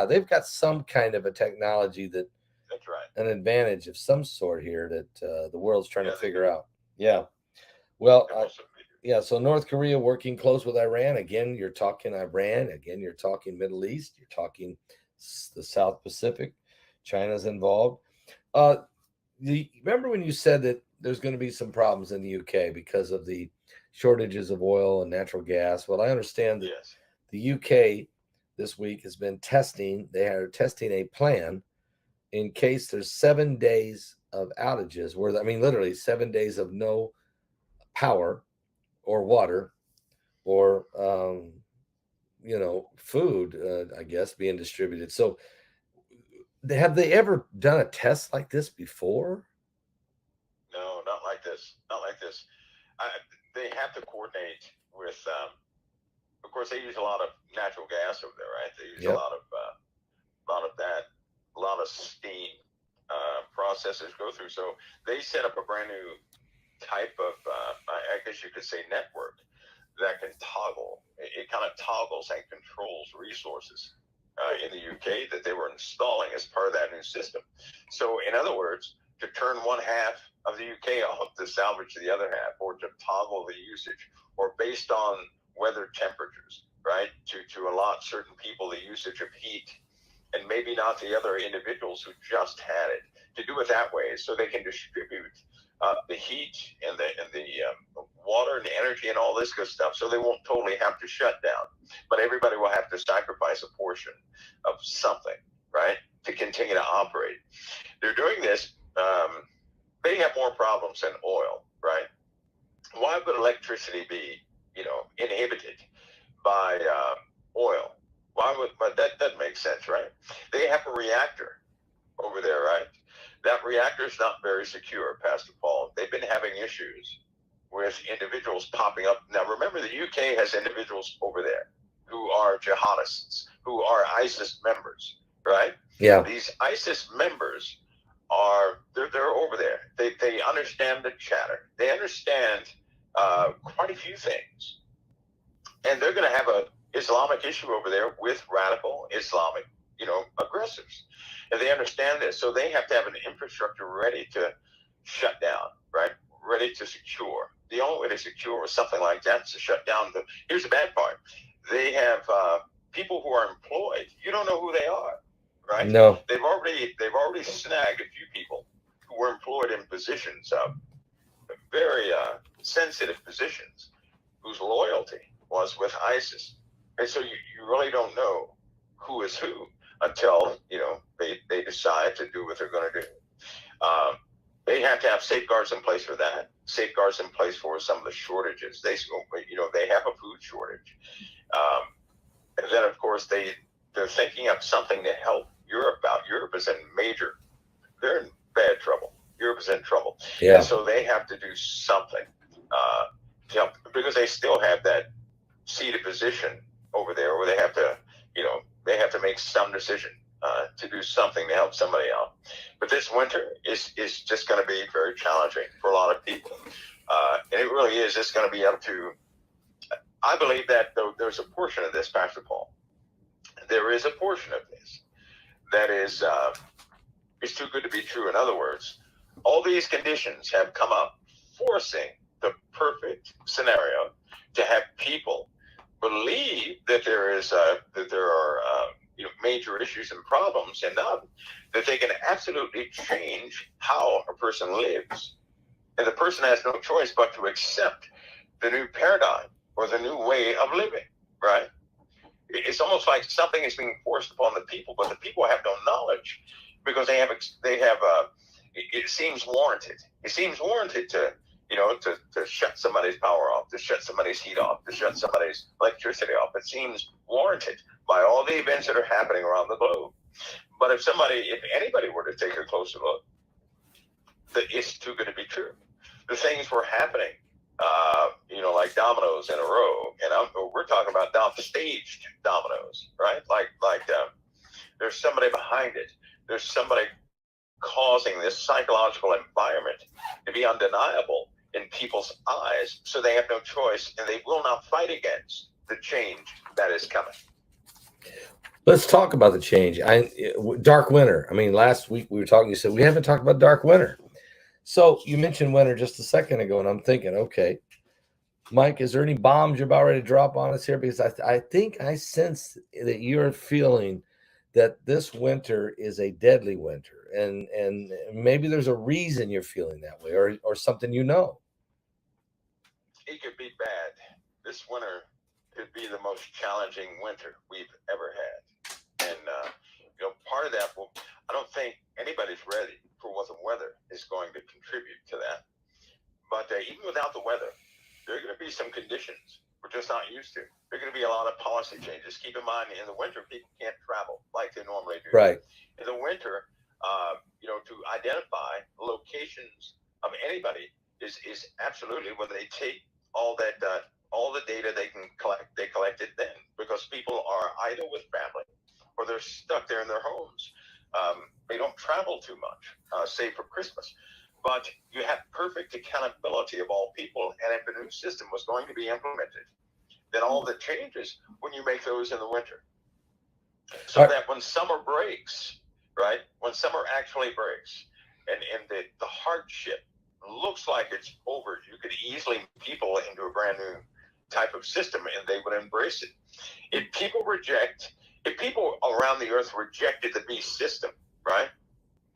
they've got some kind of a technology That's right. an advantage of some sort here that the world's trying to figure do. out. Yeah. Well, They most certainly do. yeah. So North Korea working close with Iran. Again, you're talking Iran. Again, you're talking Middle East. You're talking the South Pacific. China's involved. Remember when you said that there's going to be some problems in the UK because of the shortages of oil and natural gas? Well, I understand that Yes. the UK this week has been testing. They are testing a plan in case there's 7 days of outages, where, I mean, literally 7 days of no power or water or food, I guess, being distributed. So have they ever done a test like this before? No, not like this. Not like this. They have to coordinate with. Of course, they use a lot of natural gas over there, right? They use Yep. a lot of that, a lot of steam processes go through. So they set up a brand new type of, I guess you could say, network that can toggle. It kind of toggles and controls resources in the UK that they were installing as part of that new system. So, in other words, to turn one half of the UK off to salvage the other half, or to toggle the usage, or based on weather temperatures, right? To allot certain people the usage of heat, and maybe not the other individuals who just had it. To do it that way, so they can distribute the heat and the water and the energy and all this good stuff, so they won't totally have to shut down. But everybody will have to sacrifice a portion of something, right, to continue to operate. They're doing this. They have more problems than oil, right? Why would electricity be, inhibited by oil? But that doesn't make sense, right? They have a reactor over there, right? That reactor is not very secure, Pastor Paul. They've been having issues with individuals popping up. Now, remember, the UK has individuals over there who are jihadists, who are ISIS members, right? Yeah. These ISIS members they're over there. They understand the chatter. They understand quite a few things. And they're going to have a Islamic issue over there with radical Islamic, aggressors. And they understand this. So they have to have an infrastructure ready to shut down, right? Ready to secure. The only way to secure something like that is to shut down. Here's the bad part. They have people who are employed. You don't know who they are, right? No. They've already snagged a few people who were employed in positions, very sensitive positions, whose loyalty was with ISIS. And so you really don't know who is who until, they decide to do what they're going to do. They have to have safeguards in place for that, safeguards in place for some of the shortages. They have a food shortage. And then, of course, they're thinking of something to help Europe out. Europe is they're in bad trouble. Europe is in trouble. Yeah. And so they have to do something to help, because they still have that seated position over there where they have to make some decision to do something to help somebody out. But this winter is just going to be very challenging for a lot of people. And it really is. It's going to be up to, I believe that there's a portion of this, Pastor Paul. There is a portion of this that is too good to be true. In other words, all these conditions have come up, forcing the perfect scenario to have people believe that there are major issues and problems, and that they can absolutely change how a person lives, and the person has no choice but to accept the new paradigm or the new way of living. Right? It's almost like something is being forced upon the people, but the people have no knowledge, because they have. It seems warranted. It seems warranted to shut somebody's power off, to shut somebody's heat off, to shut somebody's electricity off. It seems warranted by all the events that are happening around the globe. But if anybody were to take a closer look, that it's too good to be true. The things were happening like dominoes in a row. And we're talking about staged dominoes, right? There's somebody behind it. There's somebody causing this psychological environment to be undeniable in people's eyes, so they have no choice, and they will not fight against the change that is coming. Let's talk about the change. Dark winter. I mean, last week we were talking. You said we haven't talked about dark winter. So you mentioned winter just a second ago, and I'm thinking, okay, Mike, is there any bombs you're about ready to drop on us here? Because I think I sense that you're feeling that this winter is a deadly winter, and maybe there's a reason you're feeling that way, or something you know. It could be bad. This winter could be the most challenging winter we've ever had, and part of that I don't think anybody's ready for what the weather is going to contribute to that. But even without the weather, there are going to be some conditions we're just not used to. There are going to be a lot of policy changes. Keep in mind, in the winter, people can't travel like they normally do. Right. In the winter, to identify locations of anybody is absolutely when they take all the data they can collect. They collect it then, because people are either with family or they're stuck there in their homes. They don't travel too much, save for Christmas. But you have perfect accountability of all people. And if a new system was going to be implemented, then all the changes when you make those in the winter. So that when summer breaks, right, when summer actually breaks, and the hardship looks like it's over, you could easily move people into a brand new type of system, and they would embrace it. If people around the earth rejected the beast system, right,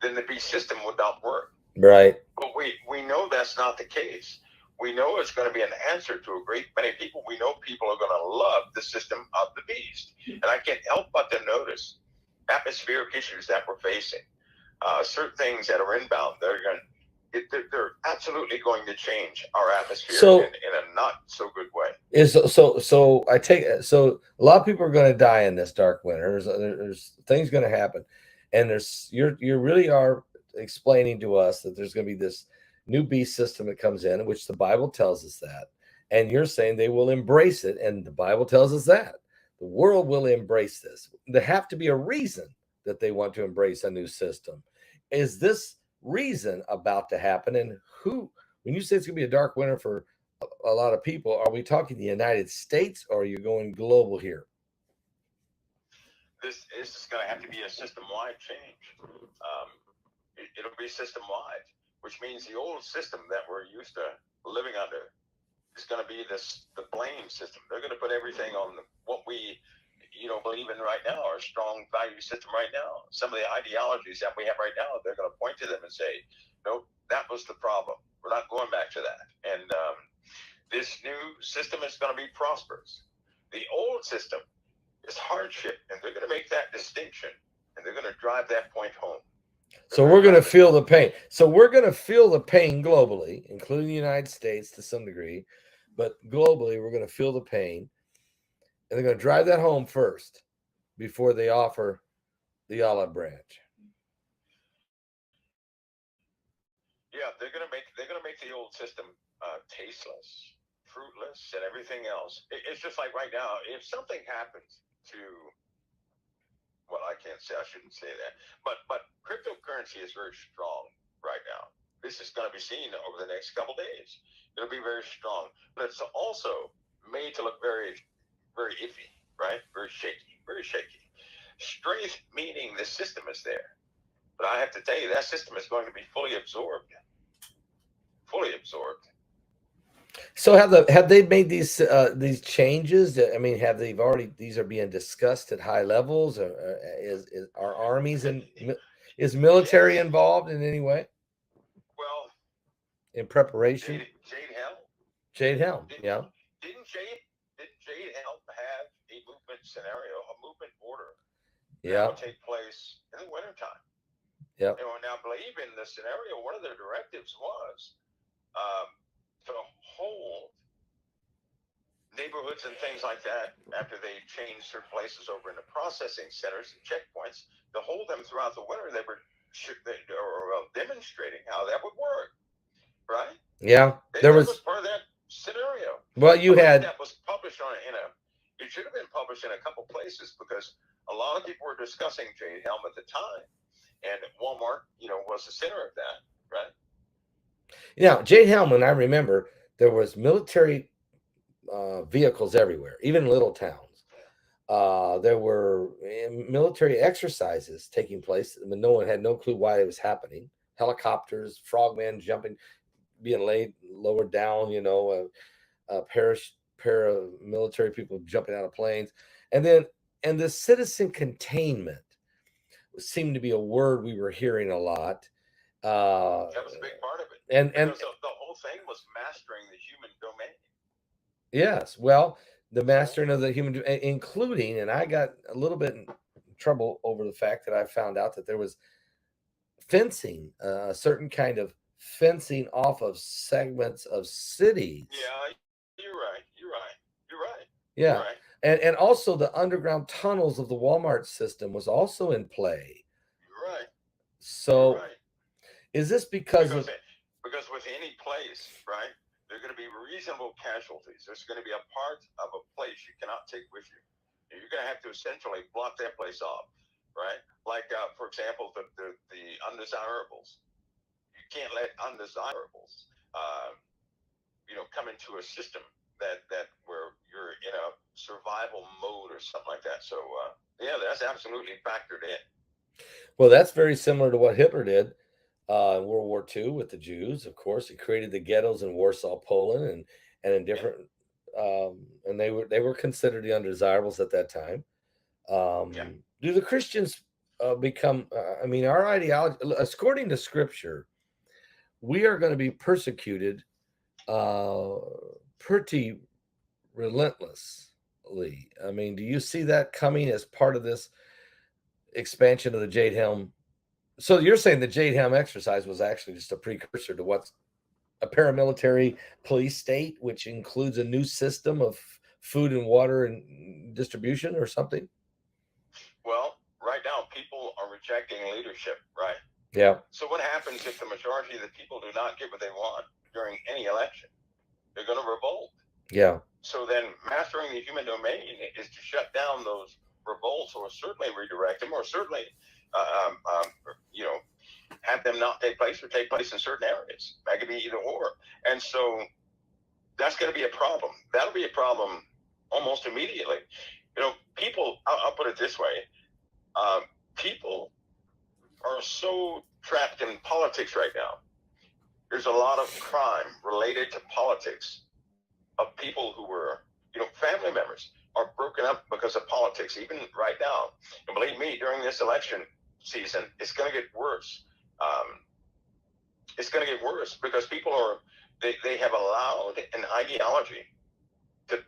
then the beast system would not work. Right. But we know that's not the case. We know it's going to be an answer to a great many people. We know people are going to love the system of the beast. And I can't help but to notice atmospheric issues that we're facing, certain things that are inbound. They're absolutely going to change our atmosphere in a not so good way. So a lot of people are going to die in this dark winter. There's things going to happen, and you really are explaining to us that there's going to be this new beast system that comes in, which the Bible tells us that, and you're saying they will embrace it, and the Bible tells us that the world will embrace this. There have to be a reason that they want to embrace a new system. Is this reason about to happen? And when you say it's going to be a dark winter for a lot of people, are we talking the United States, or are you going global here? This is going to have to be a system-wide change. It'll be system-wide, which means the old system that we're used to living under is going to be the blame system. They're going to put everything on what we believe in right now, our strong value system right now. Some of the ideologies that we have right now, they're going to point to them and say, nope, that was the problem. We're not going back to that. And this new system is going to be prosperous. The old system is hardship, and they're going to make that distinction, and they're going to drive that point home. So we're going to feel the pain. So we're going to feel the pain globally, including the United States to some degree, but globally we're going to feel the pain, and they're going to drive that home first before they offer the olive branch. Yeah, they're going to make the old system tasteless, fruitless, and everything else. It's just like right now, if something happens to, well, I shouldn't say that, but cryptocurrency is very strong right now. This is going to be seen over the next couple days. It'll be very strong, but it's also made to look very, very iffy, right? Very shaky, very shaky. Strength meaning the system is there, but I have to tell you that system is going to be fully absorbed. Fully absorbed. So have they made these changes? I mean, these are being discussed at high levels? Or are armies and is military involved in any way? Well, in preparation. Jade Helm. Yeah. Didn't Jade Helm have a movement scenario, a movement order? Yeah. That would take place in the wintertime. Yeah. Now, I believe in the scenario, one of their directives was to hold neighborhoods and things like that after they changed their places over into processing centers and checkpoints, to hold them throughout the winter. They were demonstrating how that would work, right? Yeah, that was part of that scenario. Well, you had that was published it should have been published in a couple places because a lot of people were discussing Jade Helm at the time, and Walmart, was the center of that, right? Yeah, Jade Helm, I remember there was military vehicles everywhere, even little towns. There were military exercises taking place, but no one had no clue why it was happening. Helicopters, frogmen jumping, being lowered down, paramilitary people jumping out of planes, and the citizen containment seemed to be a word we were hearing a lot. That was a big part of it, and because the whole thing was mastering the human domain. Yes, well, the mastering of the human, including, and I got a little bit in trouble over the fact that I found out that there was fencing, a certain kind of fencing off of segments of cities. Yeah, you're right. Yeah. You're right. And also the underground tunnels of the Walmart system was also in play. You're right. So You're right. is this because with any place, right, there are going to be reasonable casualties. There's going to be a part of a place you cannot take with you. You're going to have to essentially block that place off, right? Like, for example, the undesirables. You can't let undesirables, come into a system that where you're in a survival mode or something like that. So, yeah, that's absolutely factored in. Well, that's very similar to what Hitler did in World War II with the Jews. Of course, he created the ghettos in Warsaw, Poland, and in different, and they were considered the undesirables at that time. Do the Christians become? Our ideology, according to Scripture, we are going to be persecuted pretty relentlessly. Do you see that coming as part of this expansion of the Jade Helm? So you're saying the Jade Helm exercise was actually just a precursor to what's a paramilitary police state, which includes a new system of food and water and distribution or something? Well, right now people are rejecting leadership, right? Yeah. So what happens if the majority of the people do not get what they want during any election? They're going to revolt. Yeah. So then mastering the human domain is to shut down those revolts, or certainly redirect them, or certainly have them not take place or take place in certain areas. That could be either or. And so that's going to be a problem. That'll be a problem almost immediately. People, I'll put it this way. People are so trapped in politics right now. There's a lot of crime related to politics of people who were, family members are broken up because of politics, even right now. And believe me, during this election season, it's going to get worse. It's going to get worse because people they have allowed an ideology to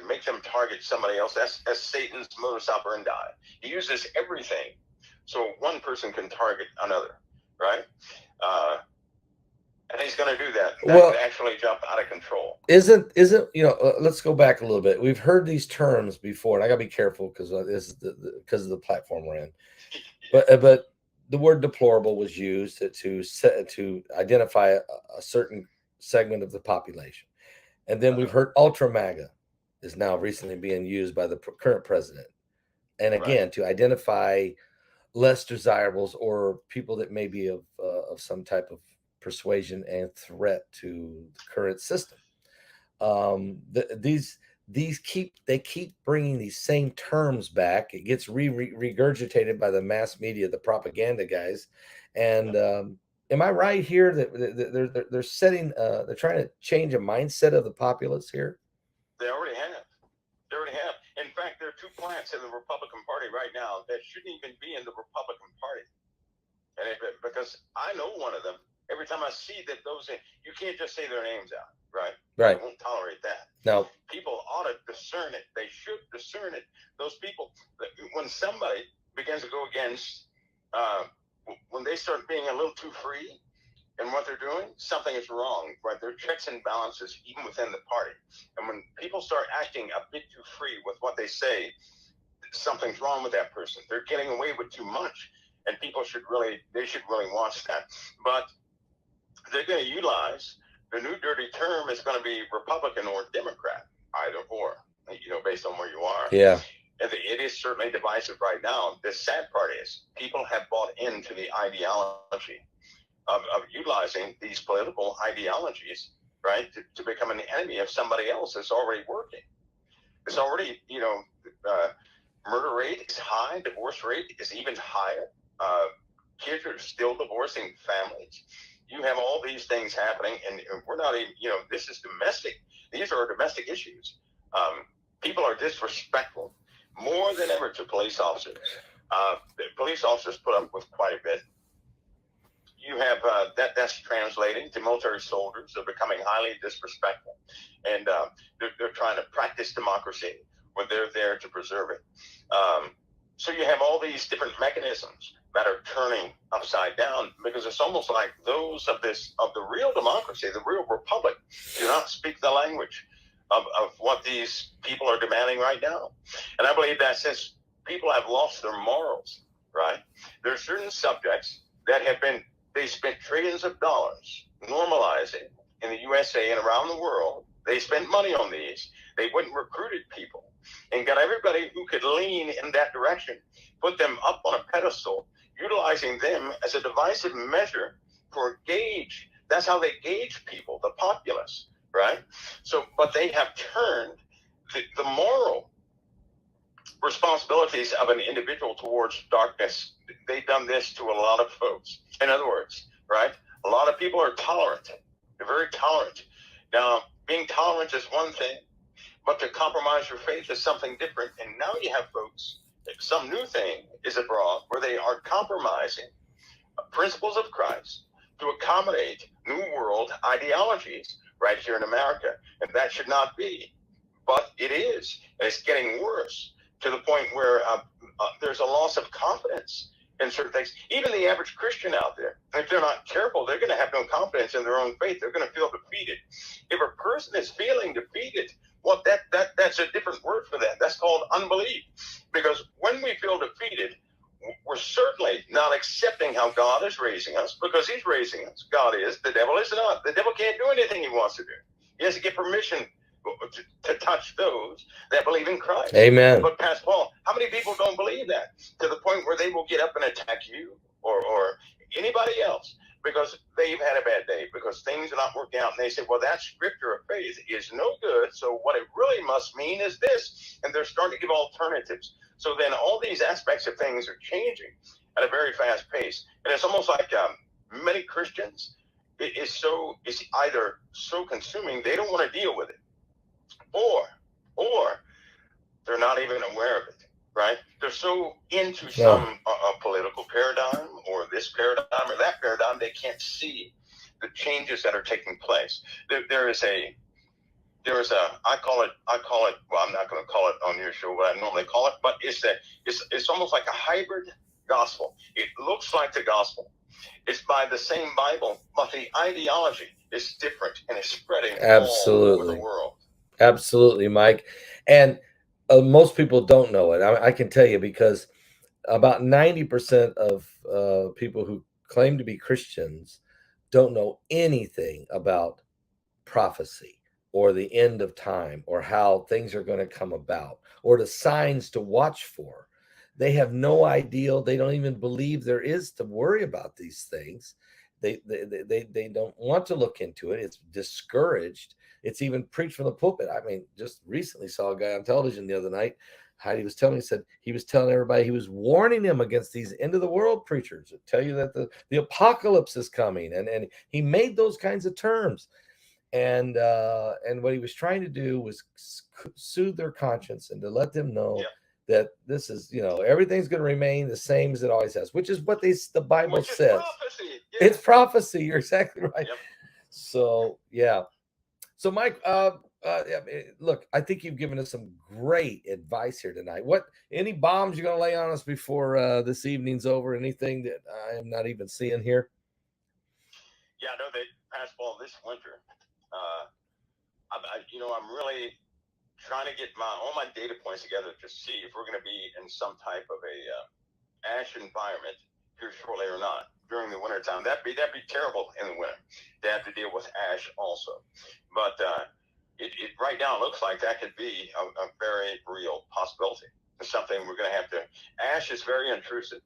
make them target somebody else. That's Satan's modus operandi. He uses everything so one person can target another, right? And he's going to do that. That could actually jump out of control. Isn't let's go back a little bit. We've heard these terms before, and I got to be careful because this is because of the platform we're in. But the word deplorable was used to identify a certain segment of the population. And then we've heard ultra MAGA is now recently being used by the current president. And again, to identify less desirables or people that may be of some type of persuasion and threat to the current system. These keep bringing these same terms back. It gets regurgitated by the mass media, the propaganda guys. And am I right here that they're setting they're trying to change a mindset of the populace here? They already have. In fact, there are two plants in the Republican Party right now that shouldn't even be in the Republican Party. And because I know one of them. Every time I see that you can't just say their names out, right? Right. I won't tolerate that. No. People ought to discern it. They should discern it. Those people, when somebody begins to go against, when they start being a little too free in what they're doing, something is wrong, right? There are checks and balances even within the party. And when people start acting a bit too free with what they say, something's wrong with that person. They're getting away with too much. And people should really watch that. But they're going to utilize The new dirty term is going to be Republican or Democrat, either or, based on where you are. Yeah. And it is certainly divisive right now. The sad part is people have bought into the ideology of utilizing these political ideologies, right, to become an enemy of somebody else that's already working. It's already, murder rate is high, divorce rate is even higher. Kids are still divorcing families. You have all these things happening, and we're not even, this is domestic. These are domestic issues. People are disrespectful more than ever to police officers. The police officers put up with quite a bit. You have that's translating to military soldiers. They're becoming highly disrespectful, and they're trying to practice democracy when they're there to preserve it. So you have all these different mechanisms that are turning upside down, because it's almost like those of the real democracy, the real republic, do not speak the language of what these people are demanding right now. And I believe that since people have lost their morals, right, there are certain subjects that they spent trillions of dollars normalizing in the USA and around the world. They spent money on these. They went and recruited people and got everybody who could lean in that direction, put them up on a pedestal, utilizing them as a divisive measure for gauge. That's how they gauge people, the populace, right? So, but they have turned the moral responsibilities of an individual towards darkness. They've done this to a lot of folks. In other words, right? A lot of people are tolerant. They're very tolerant. Now, being tolerant is one thing, but to compromise your faith is something different. And now you have folks, some new thing is abroad where they are compromising principles of Christ to accommodate New World ideologies right here in America. And that should not be. But it is. And it's getting worse to the point where there's a loss of confidence in certain things. Even the average Christian out there, if they're not careful, they're going to have no confidence in their own faith. They're going to feel defeated. If a person is feeling defeated, well, that's a different word for that. That's called unbelief. Because when we feel defeated, we're certainly not accepting how God is raising us, because he's raising us. God is. The devil is not. The devil can't do anything he wants to do. He has to get permission to touch those that believe in Christ. Amen. But Pastor Paul, how many people don't believe that, to the point where they will get up and attack you or anybody else because they've had a bad day, because things are not working out, and they say, well, that scripture of faith is no good, so what it really must mean is this, and they're starting to give alternatives. So then all these aspects of things are changing at a very fast pace, and it's almost like many Christians, it's either so consuming they don't want to deal with it, or they're not even aware of it, right? They're so into some political paradigm or this paradigm or that paradigm, they can't see the changes that are taking place. There is a, I call it, well, I'm not going to call it on your show what I normally call it, but it's almost like a hybrid gospel. It looks like the gospel. It's by the same Bible, but the ideology is different and it's spreading all over the world. Absolutely, Mike. And most people don't know it. I can tell you, because about 90% of people who claim to be Christians don't know anything about prophecy or the end of time or how things are going to come about or the signs to watch for. They have no idea. They don't even believe there is to worry about these things. They don't want to look into it. It's discouraged. It's even preached from the pulpit. I mean, just recently saw a guy on television the other night. Heidi was telling me, said he was telling everybody, he was warning them against these end of the world preachers that tell you that the apocalypse is coming. And he made those kinds of terms. And what he was trying to do was soothe their conscience and to let them know that this is, everything's going to remain the same as it always has, which is what the Bible says. Prophecy. Yeah. It's prophecy. You're exactly right. Yep. So, yeah. So, Mike, look, I think you've given us some great advice here tonight. Any bombs you're going to lay on us before this evening's over? Anything that I am not even seeing here? Yeah, no, Pastor Paul, this winter, I'm really trying to get all my data points together to see if we're going to be in some type of a ash environment here shortly or not. during the winter time. That'd be terrible in the winter. They have to deal with ash also. But it right now looks like that could be a very real possibility. It's something we're going to have to. Ash is very intrusive.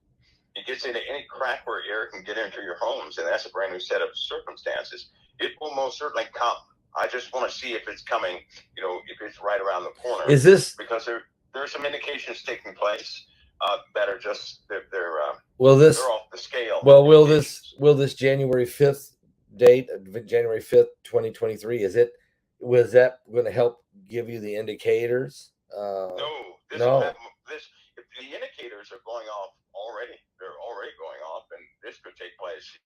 It gets into any crack where air can get into your homes, and that's a brand new set of circumstances. It will most certainly come. I just want to see if it's coming, if it's right around the corner. Is this because there are some indications taking place that are just they're off the scale. Well, will this January 5th date, January 5th, 2023, was that going to help give you the indicators? No. No. The indicators are going off already. They're already going off, and this could take place,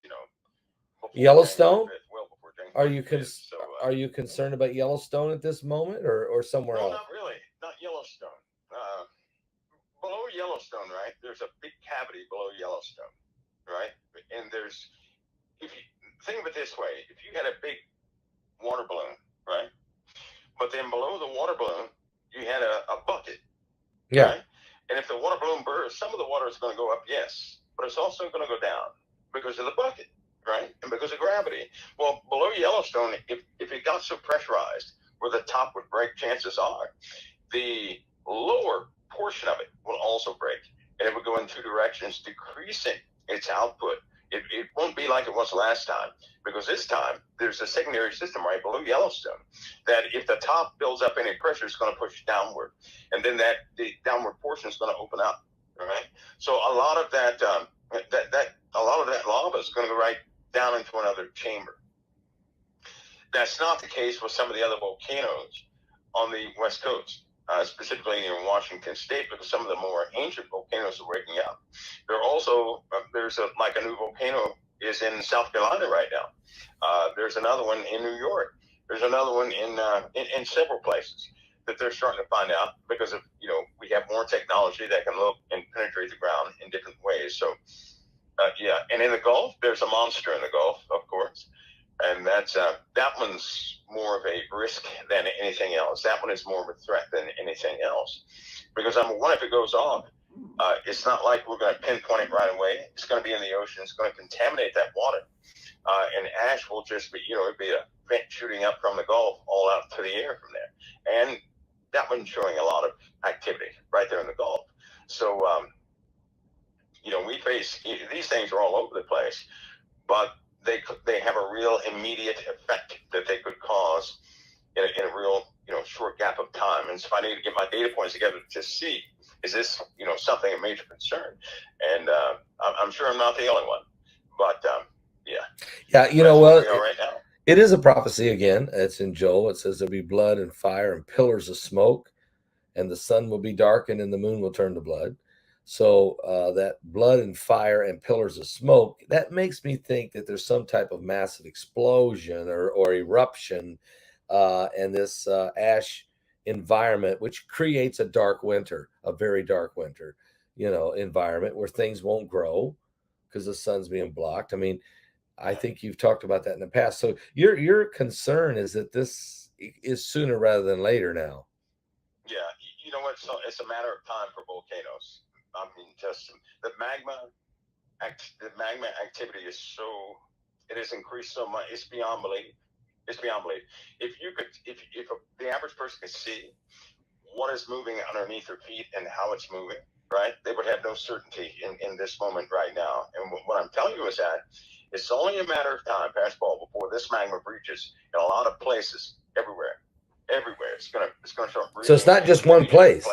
Yellowstone? Well before January. Are you concerned about Yellowstone at this moment, or somewhere else? No, not really. Not Yellowstone. Below Yellowstone, right? There's a big cavity below Yellowstone, right? And if you think of it this way, if you had a big water balloon, right? But then below the water balloon, you had a bucket. Yeah. Right? And if the water balloon bursts, some of the water is going to go up, yes, but it's also going to go down because of the bucket, right? And because of gravity. Well, below Yellowstone, if it got so pressurized where the top would break, chances are the lower portion of it will also break. And it would go in two directions, decreasing its output. It won't be like it was last time, because this time there's a secondary system right below Yellowstone that if the top builds up any pressure, it's going to push downward, and then the downward portion is going to open up. All right. So a lot of that lava is going to go right down into another chamber. That's not the case with some of the other volcanoes on the West Coast. Specifically in Washington State, because some of the more ancient volcanoes are waking up. There are also there's a new volcano is in South Carolina right now. There's another one in New York. There's another one in several places that they're starting to find out because of we have more technology that can look and penetrate the ground in different ways. So and in the Gulf, there's a monster in the Gulf, of course. And that one's more of a risk than anything else. That one is more of a threat than anything else. Because number one, if it goes off, it's not like we're going to pinpoint it right away. It's going to be in the ocean. It's going to contaminate that water. And ash will just be, it'd be a vent shooting up from the Gulf all out to the air from there. And that one's showing a lot of activity right there in the Gulf. So, we face, these things are all over the place. But they have a real immediate effect that they could cause in a real short gap of time. And so if I need to get my data points together to see, is this something of major concern? And I'm sure I'm not the only one, but right now. It is a prophecy again. It's in Joel. It says there'll be blood and fire and pillars of smoke, and the sun will be darkened and the moon will turn to blood. So that blood and fire and pillars of smoke, that makes me think that there's some type of massive explosion or eruption in this ash environment, which creates a dark winter, a very dark winter, environment where things won't grow because the sun's being blocked. I mean, I think you've talked about that in the past. So your concern is that this is sooner rather than later now. Yeah, you know what? So it's a matter of time for volcanoes. I mean, just the magma activity is it has increased so much. It's beyond belief. It's beyond belief. If the average person could see what is moving underneath their feet and how it's moving, right, they would have no certainty in this moment right now. And what I'm telling you is that it's only a matter of time, Pastor Paul, before this magma breaches in a lot of places, everywhere. It's gonna start. So it's not just one place.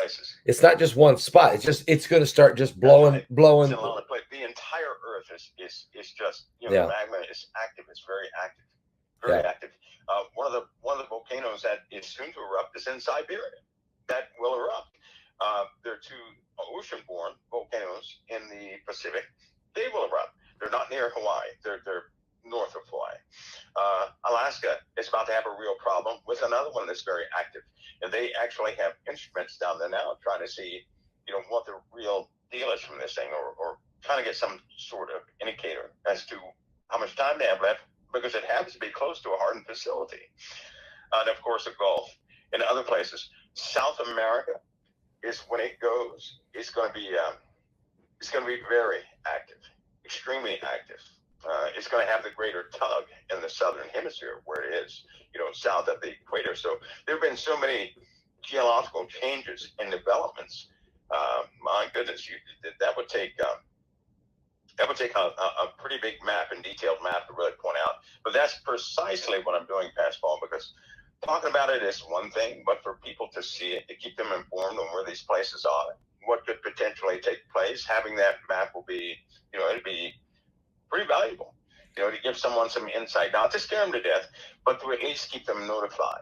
It's not just one spot. It's going to start just blowing. It's in a lot of places. The entire Earth is just the magma is active. It's very active, very active. One of the volcanoes that is soon to erupt is in Siberia. That will erupt. There are two ocean-borne volcanoes in the Pacific. They will erupt. They're not near Hawaii. They're north of Hawaii. Alaska is about to have a real problem with another one that's very active. And they actually have instruments down there now trying to see, what the real deal is from this thing or trying to get some sort of indicator as to how much time they have left because it happens to be close to a hardened facility. And of course, the Gulf and other places. South America is when it goes, it's going to be very active. extremely active. It's going to have the greater tug in the southern hemisphere where it is, south of the equator. So there have been so many geological changes and developments. My goodness, that would take a pretty big map and detailed map to really point out. But that's precisely what I'm doing, Pastor Paul, because talking about it is one thing, but for people to see it, to keep them informed on where these places are, what could potentially take place, having that map will be, it'd be pretty valuable, to give someone some insight, not to scare them to death, but to at least keep them notified.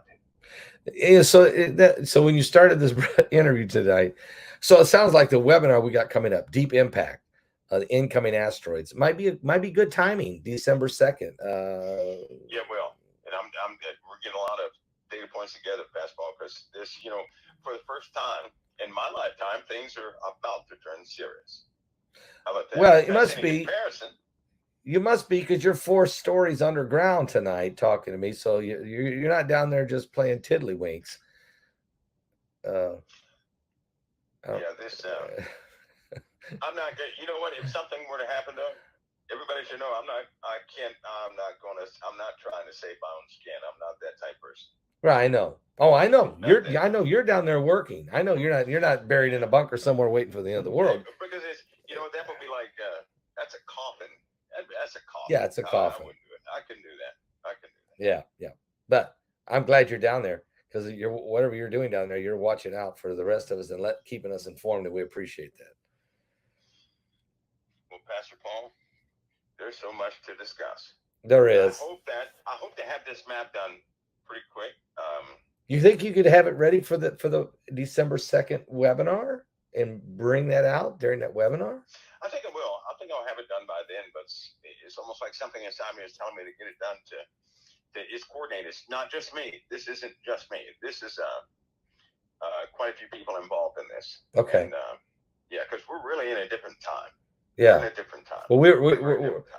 Yeah, so when you started this interview tonight, so it sounds like the webinar we got coming up, Deep Impact, the incoming asteroids, might be good timing, December 2nd. Yeah, well, and we're getting a lot of data points together, basketball, because this, for the first time in my lifetime, things are about to turn serious. How about that? Well, it must be. Comparison. You must be, because you're 4 stories underground tonight talking to me. So you're not down there just playing tiddlywinks. Yeah, this. I'm not good. You know what? If something were to happen, though, everybody should know I'm not trying to save my own skin. I'm not that type of person. Right, I know. Oh, I know. I know you're down there working. I know you're not buried in a bunker somewhere waiting for the end of the world. Because it's, that would be like that's a coffin. That's a coffin. Yeah, it's a coffin. I wouldn't do it. I can do that. Yeah. But I'm glad you're down there, because whatever you're doing down there, you're watching out for the rest of us and keeping us informed, and we appreciate that. Well, Pastor Paul, there's so much to discuss. There is. I hope to have this map done pretty quick. You think you could have it ready for the December 2nd webinar and bring that out during that webinar? I think I will. I think I'll have it done by then, but it's almost like something inside me is telling me to get it done it's coordinated. It's not just me. This isn't just me. This is quite a few people involved in this. Okay. And, because we're really in a different time. Yeah. We're in a different time. Well,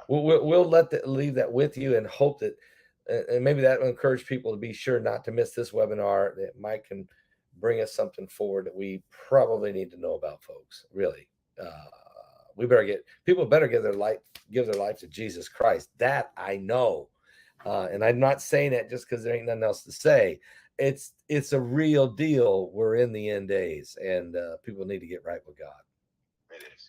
we'll leave that with you, and hope that, and maybe that will encourage people to be sure not to miss this webinar. That Mike can bring us something forward that we probably need to know about, folks. Really, people better give their life to Jesus Christ. That I know, and I'm not saying that just because there ain't nothing else to say. It's a real deal. We're in the end days, and people need to get right with God. It is.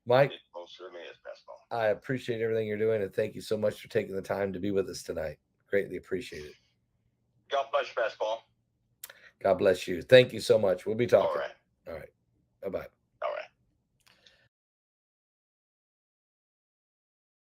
Mike, it most certainly is, Pastor Paul. I appreciate everything you're doing, and thank you so much for taking the time to be with us tonight. Greatly appreciate it. God bless you, Pastor Paul. God bless you. Thank you so much. We'll be talking. All right.